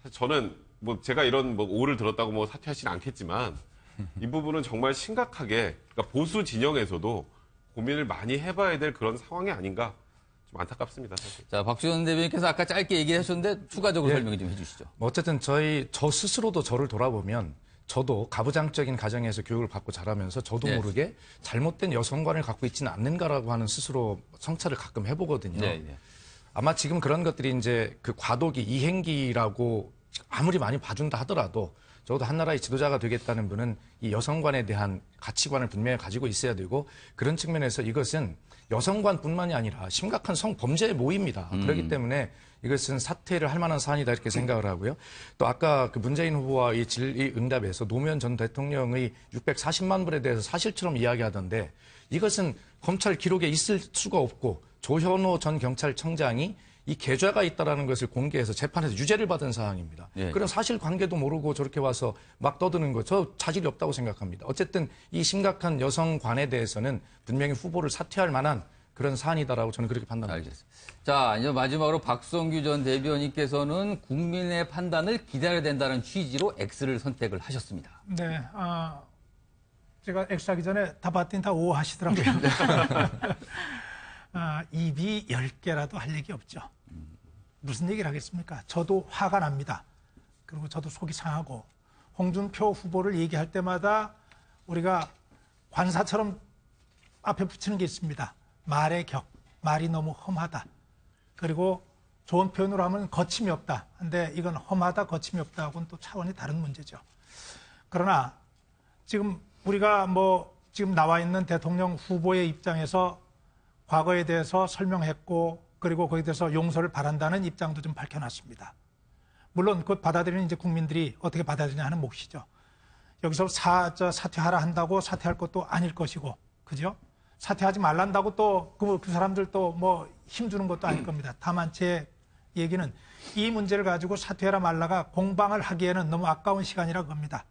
사실 저는 제가 이런 오를 들었다고 사퇴하지는 않겠지만 이 부분은 정말 심각하게 그러니까 보수 진영에서도 고민을 많이 해봐야 될 그런 상황이 아닌가 좀 안타깝습니다. 사실. 자, 박지원 대변인께서 아까 짧게 얘기하셨는데 추가적으로 설명을 좀 해주시죠. 어쨌든 저 스스로도 저를 돌아보면 저도 가부장적인 가정에서 교육을 받고 자라면서 저도 모르게 잘못된 여성관을 갖고 있지는 않는가라고 하는 스스로 성찰을 가끔 해보거든요. 아마 지금 그런 것들이 이제 그 과도기, 이행기라고 아무리 많이 봐준다 하더라도 적어도 한 나라의 지도자가 되겠다는 분은 이 여성관에 대한 가치관을 분명히 가지고 있어야 되고 그런 측면에서 이것은 여성관뿐만이 아니라 심각한 성범죄의 모입니다. 그렇기 때문에 이것은 사퇴를 할 만한 사안이다 이렇게 생각을 하고요. 또 아까 그 문재인 후보와 이 질의응답에서 노무현 전 대통령의 640만 불에 대해서 사실처럼 이야기하던데 이것은 검찰 기록에 있을 수가 없고 조현오 전 경찰청장이 이 계좌가 있다라는 것을 공개해서 재판에서 유죄를 받은 사항입니다. 예. 그런 사실관계도 모르고 저렇게 와서 막 떠드는 거 저 자질이 없다고 생각합니다. 어쨌든 이 심각한 여성관에 대해서는 분명히 후보를 사퇴할 만한 그런 사안이다라고 저는 그렇게 판단합니다. 알겠습니다. 자, 이제 마지막으로 박성규 전 대변인께서는 국민의 판단을 기다려야 된다는 취지로 X를 선택을 하셨습니다. 네, 제가 X하기 전에 다 봤더니 다 O 하시더라고요. 입이 10개라도 할 얘기 없죠. 무슨 얘기를 하겠습니까? 저도 화가 납니다. 그리고 저도 속이 상하고 홍준표 후보를 얘기할 때마다 우리가 관사처럼 앞에 붙이는 게 있습니다. 말의 격, 말이 너무 험하다. 그리고 좋은 표현으로 하면 거침이 없다. 근데 이건 험하다, 거침이 없다하고는 또 차원이 다른 문제죠. 그러나 지금 우리가 지금 나와 있는 대통령 후보의 입장에서 과거에 대해서 설명했고 그리고 거기에 대해서 용서를 바란다는 입장도 좀 밝혀놨습니다. 물론 그 받아들이는 이제 국민들이 어떻게 받아들이냐 하는 몫이죠. 여기서 사퇴하라 한다고 사퇴할 것도 아닐 것이고, 그죠? 사퇴하지 말란다고 또 그 사람들 또 힘주는 것도 아닐 겁니다. 다만 제 얘기는 이 문제를 가지고 사퇴하라 말라가 공방을 하기에는 너무 아까운 시간이라 겁니다.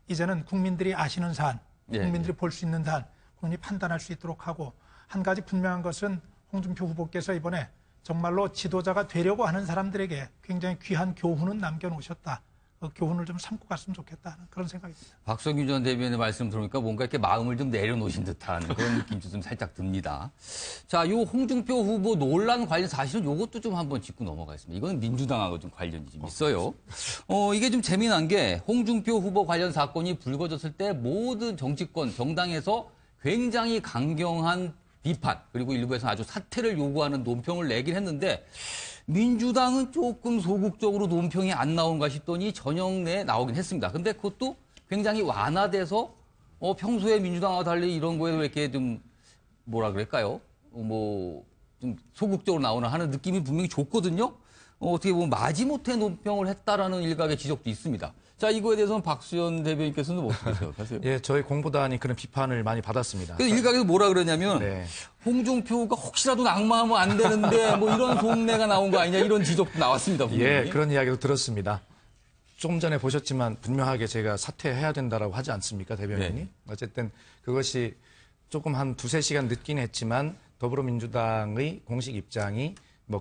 이제는 국민들이 아시는 사안, 국민들이 볼 수 있는 사안, 국민이 판단할 수 있도록 하고 한 가지 분명한 것은 홍준표 후보께서 이번에 정말로 지도자가 되려고 하는 사람들에게 굉장히 귀한 교훈은 남겨놓으셨다. 그 교훈을 좀 삼고 갔으면 좋겠다 하는 그런 생각입니다. 박성규 전 대변인의 말씀 들으니까 뭔가 이렇게 마음을 좀 내려놓으신 듯한 그런 느낌도 좀 살짝 듭니다. 자, 요 홍준표 후보 논란 관련 사실은 요것도 좀 한번 짚고 넘어가겠습니다. 이거는 민주당하고 좀 관련이 좀 있어요. 이게 좀 재미난 게 홍준표 후보 관련 사건이 불거졌을 때 모든 정치권, 정당에서 굉장히 강경한 비판 그리고 일부에서 아주 사퇴를 요구하는 논평을 내긴 했는데 민주당은 조금 소극적으로 논평이 안 나온가 싶더니 저녁 내에 나오긴 했습니다. 근데 그것도 굉장히 완화돼서 평소에 민주당과 달리 이런 거에 이렇게 좀 뭐라 그럴까요? 좀 소극적으로 나오나 하는 느낌이 분명히 좋거든요. 어떻게 보면 마지못해 논평을 했다라는 일각의 지적도 있습니다. 자, 이거에 대해서는 박수현 대변인께서는 어떻게 생각하세요? 예, 저희 공보단이 그런 비판을 많이 받았습니다. 그래서 일각에서 뭐라 그러냐면 홍준표가 혹시라도 낙마하면 안 되는데 이런 속내가 나온 거 아니냐 이런 지적도 나왔습니다. 분명히. 예, 그런 이야기도 들었습니다. 좀 전에 보셨지만 분명하게 제가 사퇴해야 된다라고 하지 않습니까, 대변인이? 네. 어쨌든 그것이 조금 한 2-3시간 늦긴 했지만 더불어민주당의 공식 입장이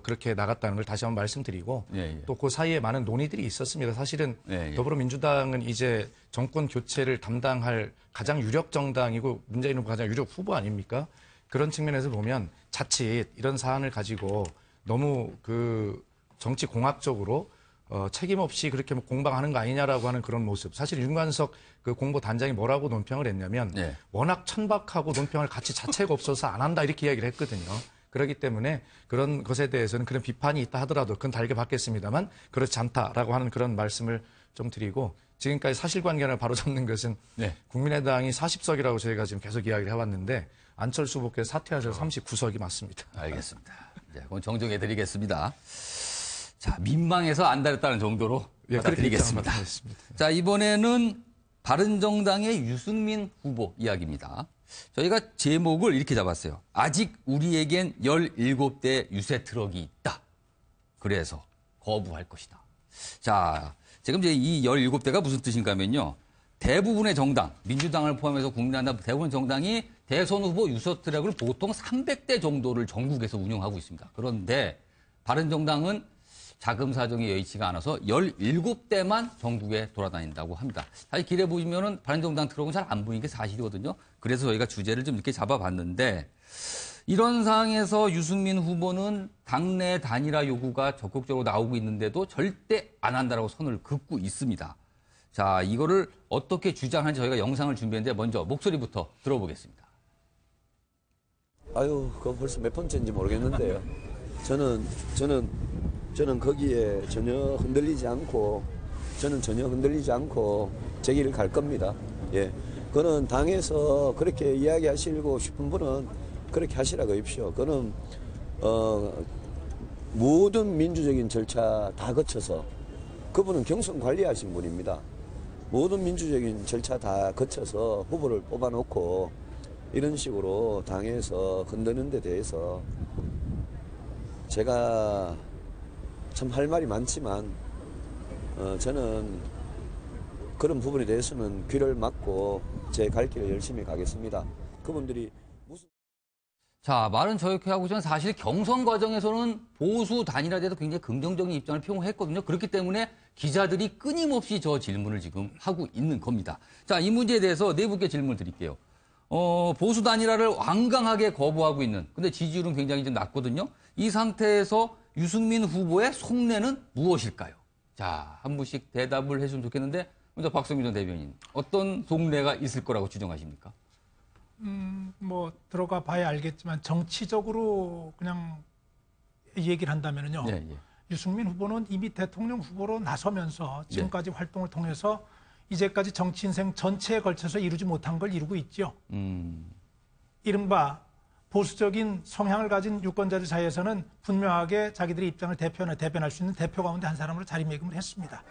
그렇게 나갔다는 걸 다시 한번 말씀드리고 또 그 사이에 많은 논의들이 있었습니다. 사실은 더불어민주당은 이제 정권 교체를 담당할 가장 유력 정당이고 문재인 후보 가장 유력 후보 아닙니까? 그런 측면에서 보면 자칫 이런 사안을 가지고 너무 그 정치 공학적으로 책임 없이 그렇게 공방하는 거 아니냐라고 하는 그런 모습. 사실 윤관석 그 공보단장이 뭐라고 논평을 했냐면 워낙 천박하고 논평을 같이 자체가 없어서 안 한다 이렇게 이야기를 했거든요. 그렇기 때문에 그런 것에 대해서는 그런 비판이 있다 하더라도 그건 달게 받겠습니다만 그렇지 않다라고 하는 그런 말씀을 좀 드리고 지금까지 사실관계를 바로잡는 것은 국민의당이 40석이라고 저희가 지금 계속 이야기를 해왔는데 안철수 후보께서 사퇴하셔서 39석이 맞습니다. 알겠습니다. 네, 그건 정정해드리겠습니다. 자, 민망해서 안달했다는 정도로 받아드리겠습니다. 자, 이번에는 바른정당의 유승민 후보 이야기입니다. 저희가 제목을 이렇게 잡았어요. 아직 우리에겐 17대 유세 트럭이 있다. 그래서 거부할 것이다. 자, 지금 이제 이 17대가 무슨 뜻인가 하면요. 대부분의 정당, 민주당을 포함해서 국민의당 대부분 정당이 대선 후보 유세 트럭을 보통 300대 정도를 전국에서 운영하고 있습니다. 그런데 바른정당은 자금 사정이 여의치가 않아서 17대만 전국에 돌아다닌다고 합니다. 사실 길에 보시면은 바른정당 트럭은 잘 안 보이는 게 사실이거든요. 그래서 저희가 주제를 좀 이렇게 잡아봤는데 이런 상황에서 유승민 후보는 당내 단일화 요구가 적극적으로 나오고 있는데도 절대 안 한다라고 선을 긋고 있습니다. 자, 이거를 어떻게 주장하는지 저희가 영상을 준비했는데 먼저 목소리부터 들어보겠습니다. 아유, 그거 벌써 몇 번째인지 모르겠는데요. 저는 거기에 전혀 흔들리지 않고 저는 전혀 흔들리지 않고 제 길을 갈 겁니다. 예. 그거는 당에서 그렇게 이야기하시고 싶은 분은 그렇게 하시라고 하십시오. 그거는, 모든 민주적인 절차 다 거쳐서 그분은 경선 관리하신 분입니다. 모든 민주적인 절차 다 거쳐서 후보를 뽑아놓고 이런 식으로 당에서 흔드는 데 대해서 제가 참 할 말이 많지만 저는 그런 부분에 대해서는 귀를 막고 제 갈 길을 열심히 가겠습니다. 그분들이 무슨 자, 말은 저렇게 하고지만 사실 경선 과정에서는 보수 단일화에 대해서 굉장히 긍정적인 입장을 표명했거든요. 그렇기 때문에 기자들이 끊임없이 저 질문을 지금 하고 있는 겁니다. 자, 이 문제에 대해서 네 분께 질문을 드릴게요. 보수 단일화를 완강하게 거부하고 있는, 근데 지지율은 굉장히 좀 낮거든요. 이 상태에서 유승민 후보의 속내는 무엇일까요? 자, 한 분씩 대답을 해주면 좋겠는데, 먼저 박성민 전 대변인, 어떤 속내가 있을 거라고 추정하십니까? 뭐 들어가 봐야 알겠지만 정치적으로 그냥 얘기를 한다면은요. 예, 예. 유승민 후보는 이미 대통령 후보로 나서면서 지금까지 활동을 통해서 이제까지 정치 인생 전체에 걸쳐서 이루지 못한 걸 이루고 있죠. 이른바 보수적인 성향을 가진 유권자들 사이에서는 분명하게 자기들의 입장을 대변할 수 있는 대표 가운데 한 사람으로 자리매김을 했습니다.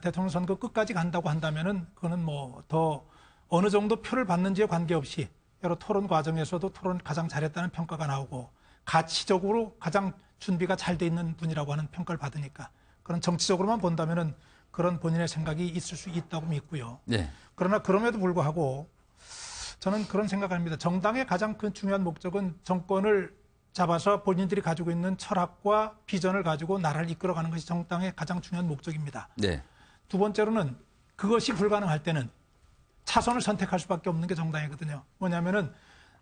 대통령 선거 끝까지 간다고 한다면은 그거는 뭐 더 어느 정도 표를 받는지에 관계없이 여러 토론 과정에서도 토론 가장 잘했다는 평가가 나오고 가치적으로 가장 준비가 잘 돼 있는 분이라고 하는 평가를 받으니까 그런 정치적으로만 본다면은 그런 본인의 생각이 있을 수 있다고 믿고요. 네. 그러나 그럼에도 불구하고 저는 그런 생각합니다. 정당의 가장 큰 중요한 목적은 정권을 잡아서 본인들이 가지고 있는 철학과 비전을 가지고 나라를 이끌어가는 것이 정당의 가장 중요한 목적입니다. 네. 두 번째로는 그것이 불가능할 때는 차선을 선택할 수밖에 없는 게 정당이거든요. 뭐냐면은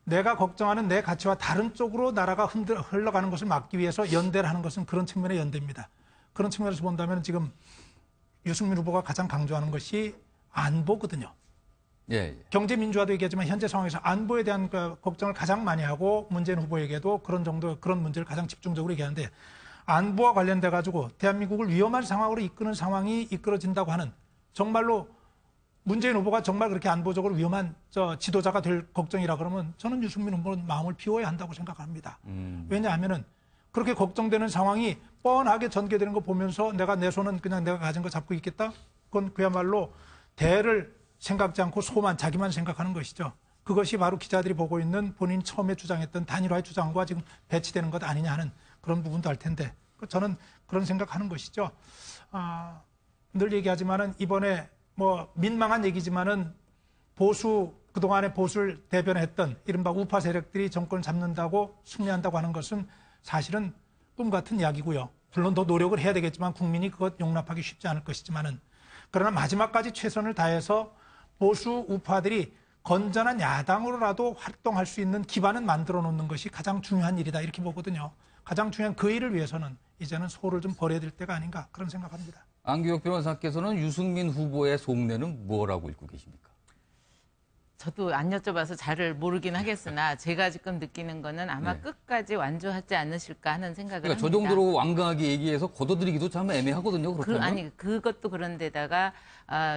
내가 걱정하는 내 가치와 다른 쪽으로 나라가 흘러가는 것을 막기 위해서 연대를 하는 것은 그런 측면의 연대입니다. 그런 측면에서 본다면 지금 유승민 후보가 가장 강조하는 것이 안보거든요. 예. 경제 민주화도 얘기하지만 현재 상황에서 안보에 대한 걱정을 가장 많이 하고 문재인 후보에게도 그런 문제를 가장 집중적으로 얘기하는데 안보와 관련돼 가지고 대한민국을 위험한 상황으로 이끄는 상황이 이끌어진다고 하는 정말로 문재인 후보가 정말 그렇게 안보적으로 위험한 지도자가 될 걱정이라 그러면 저는 유승민 후보는 마음을 비워야 한다고 생각합니다. 왜냐하면은 그렇게 걱정되는 상황이 뻔하게 전개되는 거 보면서 내 손은 그냥 내가 가진 거 잡고 있겠다? 그건 그야말로 대를 생각지 않고 자기만 생각하는 것이죠. 그것이 바로 기자들이 보고 있는 본인이 처음에 주장했던 단일화의 주장과 지금 배치되는 것 아니냐 하는 그런 부분도 할 텐데 저는 그런 생각하는 것이죠. 늘 얘기하지만은 이번에 뭐 민망한 얘기지만은 그동안의 보수를 대변했던 이른바 우파 세력들이 정권을 잡는다고 승리한다고 하는 것은 사실은 꿈 같은 이야기고요. 물론 더 노력을 해야 되겠지만 국민이 그것 용납하기 쉽지 않을 것이지만은 그러나 마지막까지 최선을 다해서 보수 우파들이 건전한 야당으로라도 활동할 수 있는 기반은 만들어 놓는 것이 가장 중요한 일이다 이렇게 보거든요. 가장 중요한 그 일을 위해서는 이제는 소를 좀 버려야 될 때가 아닌가 그런 생각합니다. 안규혁 변호사께서는 유승민 후보의 속내는 뭐라고 읽고 계십니까? 저도 안 여쭤봐서 잘 모르긴 하겠으나 제가 지금 느끼는 거는 아마 끝까지 완주하지 않으실까 하는 생각을 그러니까 합니다. 저 정도로 완강하게 얘기해서 걷어들이기도 참 애매하거든요. 그렇다면. 그것도 그런데다가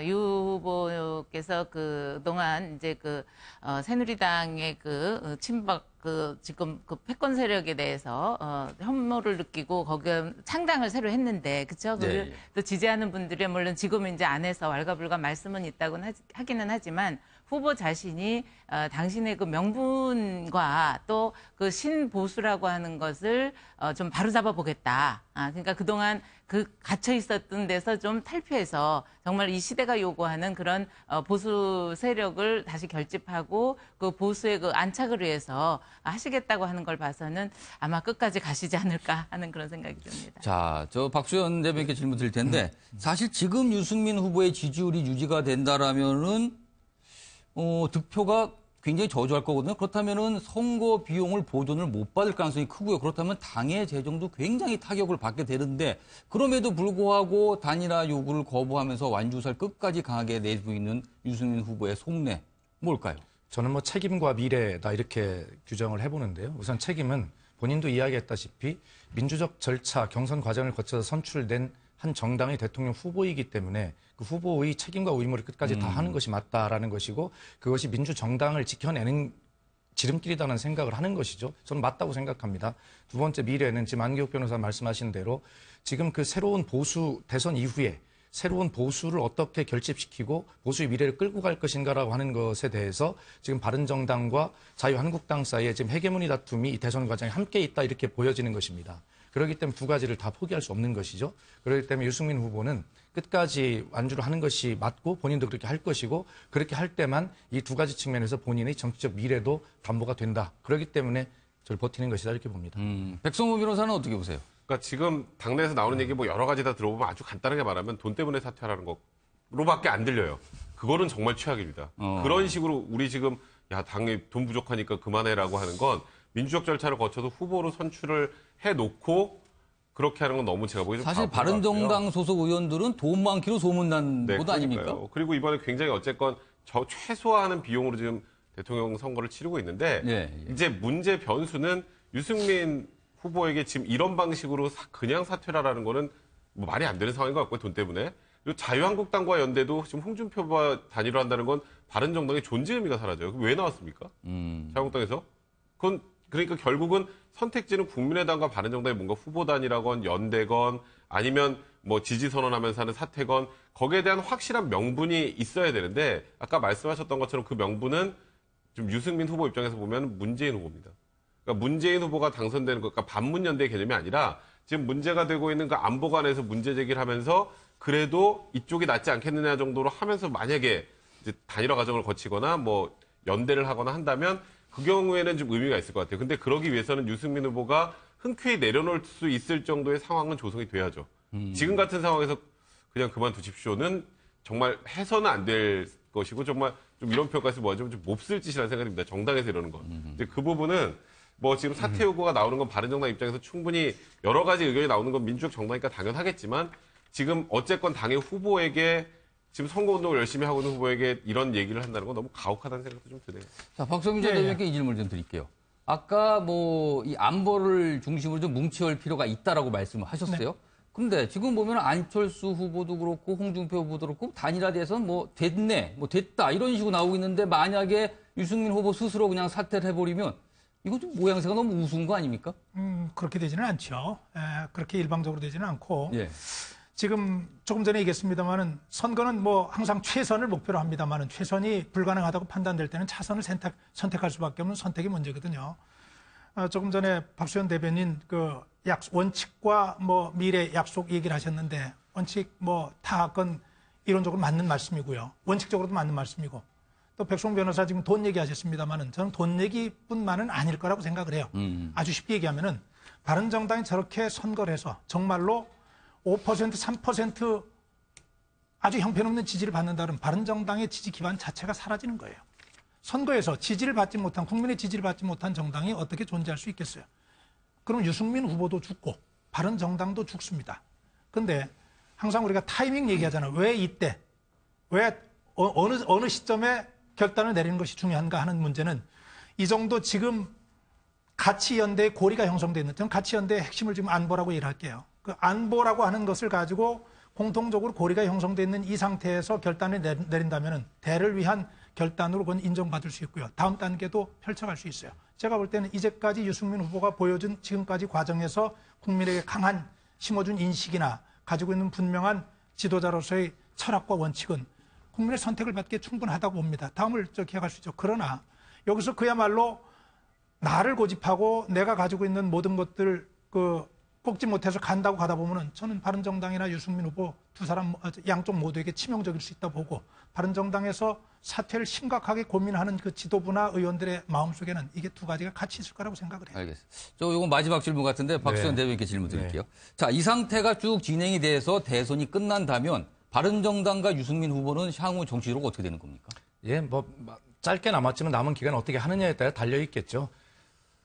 유 후보께서 그동안 이제 새누리당의 친박 지금 패권 세력에 대해서 혐오를 느끼고 거기에 창당을 새로 했는데 그렇죠? 네. 또 지지하는 분들이 물론 지금 이제 안에서 왈가불가 말씀은 있다고는 하기는 하지만 후보 자신이 당신의 그 명분과 또 그 신보수라고 하는 것을 좀 바로잡아 보겠다. 그러니까 그동안 갇혀 있었던 데서 좀 탈피해서 정말 이 시대가 요구하는 그런 보수 세력을 다시 결집하고 그 보수의 그 안착을 위해서 하시겠다고 하는 걸 봐서는 아마 끝까지 가시지 않을까 하는 그런 생각이 듭니다. 자, 저 박수현 대변인께 질문 드릴 텐데 사실 지금 유승민 후보의 지지율이 유지가 된다라면은 득표가 굉장히 저조할 거거든요. 그렇다면은 선거 비용을 보존을 못 받을 가능성이 크고요. 그렇다면 당의 재정도 굉장히 타격을 받게 되는데 그럼에도 불구하고 단일화 요구를 거부하면서 완주설 끝까지 강하게 내고 있는 유승민 후보의 속내 뭘까요? 저는 뭐 책임과 미래다 이렇게 규정을 해보는데요. 우선 책임은 본인도 이야기했다시피 민주적 절차, 경선 과정을 거쳐서 선출된 한 정당의 대통령 후보이기 때문에 그 후보의 책임과 의무를 끝까지 다 하는 것이 맞다라는 것이고 그것이 민주정당을 지켜내는 지름길이라는 생각을 하는 것이죠. 저는 맞다고 생각합니다. 두 번째 미래는 지금 안기욱 변호사 말씀하신 대로 지금 그 새로운 보수 대선 이후에 새로운 보수를 어떻게 결집시키고 보수의 미래를 끌고 갈 것인가라고 하는 것에 대해서 지금 바른정당과 자유한국당 사이에 지금 헤게모니 다툼이 이 대선 과정에 함께 있다 이렇게 보여지는 것입니다. 그렇기 때문에 두 가지를 다 포기할 수 없는 것이죠. 그렇기 때문에 유승민 후보는 끝까지 완주를 하는 것이 맞고 본인도 그렇게 할 것이고 그렇게 할 때만 이 두 가지 측면에서 본인의 정치적 미래도 담보가 된다. 그렇기 때문에 저를 버티는 것이다 이렇게 봅니다. 백성호 변호사는 어떻게 보세요? 그러니까 지금 당내에서 나오는 얘기 뭐 여러 가지 다 들어보면 아주 간단하게 말하면 돈 때문에 사퇴하라는 거로밖에 안 들려요. 그거는 정말 최악입니다. 그런 식으로 우리 지금 야 당에 돈 부족하니까 그만해라고 하는 건 민주적 절차를 거쳐서 후보로 선출을 해놓고 그렇게 하는 건 너무 제가 보기에 좀 사실 바른정당 소속 의원들은 돈 많기로 소문난 곳 아닙니까? 그리고 이번에 굉장히 어쨌건 최소화하는 비용으로 지금 대통령 선거를 치르고 있는데 이제 문제 변수는 유승민 후보에게 지금 이런 방식으로 그냥 사퇴라라는 거는 뭐 말이 안 되는 상황인 것 같고요. 돈 때문에. 그리고 자유한국당과 연대도 지금 홍준표와 단일화 한다는 건 바른정당의 존재 의미가 사라져요. 그럼 왜 나왔습니까? 자유한국당에서? 그건 그러니까 결국은 선택지는 국민의당과 바른정당의 뭔가 후보 단일화건 연대건 아니면 뭐 지지 선언하면서 하는 사퇴건 거기에 대한 확실한 명분이 있어야 되는데 아까 말씀하셨던 것처럼 그 명분은 좀 유승민 후보 입장에서 보면 문재인 후보입니다. 그러니까 문재인 후보가 당선되는 것, 그러니까 반문연대 개념이 아니라 지금 문제가 되고 있는 그 안보관에서 문제 제기를 하면서 그래도 이쪽이 낫지 않겠느냐 정도로 하면서 만약에 이제 단일화 과정을 거치거나 뭐 연대를 하거나 한다면 그 경우에는 좀 의미가 있을 것 같아요. 근데 그러기 위해서는 유승민 후보가 흔쾌히 내려놓을 수 있을 정도의 상황은 조성이 돼야죠. 지금 같은 상황에서 그냥 그만두십시오는 정말 해서는 안 될 것이고 정말 좀 이런 평가에서 뭐좀 몹쓸 짓이라는 생각이 듭니다. 정당에서 이러는 건. 이제 그 부분은 뭐 지금 사퇴 요구가 나오는 건 바른정당 입장에서 충분히 여러 가지 의견이 나오는 건 민주적 정당이니까 당연하겠지만 지금 어쨌건 당의 후보에게 지금 선거운동을 열심히 하고 있는 후보에게 이런 얘기를 한다는 건 너무 가혹하다는 생각도 좀 드네요. 자, 박성민 전 대변인께 이 질문을 좀 드릴게요. 아까 뭐 이 안보를 중심으로 좀 뭉치할 필요가 있다라고 말씀을 하셨어요. 근데 지금 보면 안철수 후보도 그렇고 홍준표 후보도 그렇고 단일화에 대해서는 뭐 됐네, 뭐 됐다 이런 식으로 나오고 있는데 만약에 유승민 후보 스스로 그냥 사퇴를 해버리면 이거 좀 모양새가 너무 우스운 거 아닙니까? 그렇게 되지는 않죠. 그렇게 일방적으로 되지는 않고. 예. 지금 조금 전에 얘기했습니다만은 선거는 뭐 항상 최선을 목표로 합니다만은 최선이 불가능하다고 판단될 때는 차선을 선택할 수밖에 없는 선택이 문제거든요. 조금 전에 박수현 대변인 그 원칙과 뭐 미래 약속 얘기를 하셨는데 원칙 뭐 타건 이론적으로 맞는 말씀이고요. 원칙적으로도 맞는 말씀이고 또 백송 변호사 지금 돈 얘기하셨습니다만은 저는 돈 얘기뿐만은 아닐 거라고 생각을 해요. 아주 쉽게 얘기하면은 바른정당이 저렇게 선거를 해서 정말로 5%, 3% 아주 형편없는 지지를 받는다면 바른정당의 지지 기반 자체가 사라지는 거예요. 선거에서 지지를 받지 못한 국민의 지지를 받지 못한 정당이 어떻게 존재할 수 있겠어요? 그럼 유승민 후보도 죽고 바른정당도 죽습니다. 그런데 항상 우리가 타이밍 얘기하잖아요. 왜 이때, 왜 어느 시점에 결단을 내리는 것이 중요한가 하는 문제는 이 정도 지금 가치연대의 고리가 형성되어 있는, 저는 가치연대의 핵심을 지금 안보라고 얘기를 할게요. 그 안보라고 하는 것을 가지고 공통적으로 고리가 형성되어 있는 이 상태에서 결단을 내린다면 대를 위한 결단으로 그건 인정받을 수 있고요. 다음 단계도 펼쳐갈 수 있어요. 제가 볼 때는 이제까지 유승민 후보가 보여준 지금까지 과정에서 국민에게 강한 심어준 인식이나 가지고 있는 분명한 지도자로서의 철학과 원칙은 국민의 선택을 받기에 충분하다고 봅니다. 다음을 기억할 수 있죠. 그러나 여기서 그야말로 나를 고집하고 내가 가지고 있는 모든 것들 꺾지 못해서 간다고 가다 보면은 저는 바른정당이나 유승민 후보 두 사람 양쪽 모두에게 치명적일 수 있다 보고 바른정당에서 사퇴를 심각하게 고민하는 그 지도부나 의원들의 마음속에는 이게 두 가지가 같이 있을 거라고 생각을 해요. 알겠습니다. 요거 마지막 질문 같은데 박수현 대변인께 질문 드릴게요. 자, 이 상태가 쭉 진행이 돼서 대선이 끝난다면 바른정당과 유승민 후보는 향후 정치적으로 어떻게 되는 겁니까? 예, 뭐 짧게 남았지만 남은 기간 어떻게 하느냐에 따라 달려 있겠죠.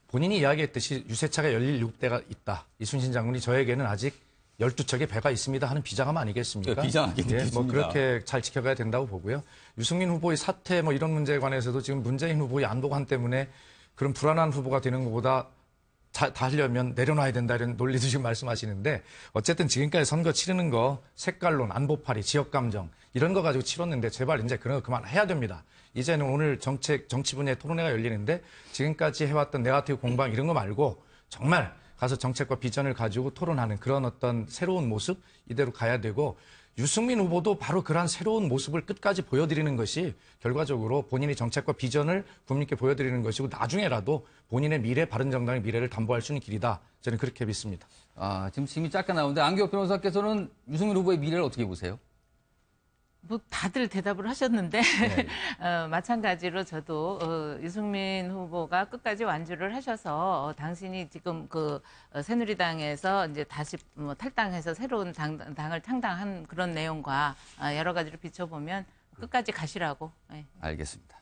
본인이 이야기했듯이 유세차가 열릴 6대가 있다. 이순신 장군이 저에게는 아직 12척의 배가 있습니다 하는 비장함 아니겠습니까? 비장하게 느껴집니다. 뭐 그렇게 잘 지켜가야 된다고 보고요. 유승민 후보의 사퇴 뭐 이런 문제에 관해서도 지금 문재인 후보의 안보관 때문에 그런 불안한 후보가 되는 것보다 다 하려면 내려놔야 된다 이런 논리도 지금 말씀하시는데 어쨌든 지금까지 선거 치르는 거 색깔론, 안보파리, 지역감정 이런 거 가지고 치렀는데 제발 이제 그런 거 그만해야 됩니다. 이제는 오늘 정치 분야의 토론회가 열리는데 지금까지 해왔던 네거티브 공방 이런 거 말고 정말 가서 정책과 비전을 가지고 토론하는 그런 어떤 새로운 모습 이대로 가야 되고 유승민 후보도 바로 그러한 새로운 모습을 끝까지 보여드리는 것이 결과적으로 본인의 정책과 비전을 국민께 보여드리는 것이고 나중에라도 본인의 미래, 바른정당의 미래를 담보할 수 있는 길이다. 저는 그렇게 믿습니다. 지금 질문이 짧게 나오는데 안기호 변호사께서는 유승민 후보의 미래를 어떻게 보세요? 뭐 다들 대답을 하셨는데 마찬가지로 저도 유승민 후보가 끝까지 완주를 하셔서 당신이 지금 그 새누리당에서 이제 다시 뭐 탈당해서 새로운 당을 창당한 그런 내용과 여러 가지를 비춰보면 끝까지 가시라고. 알겠습니다.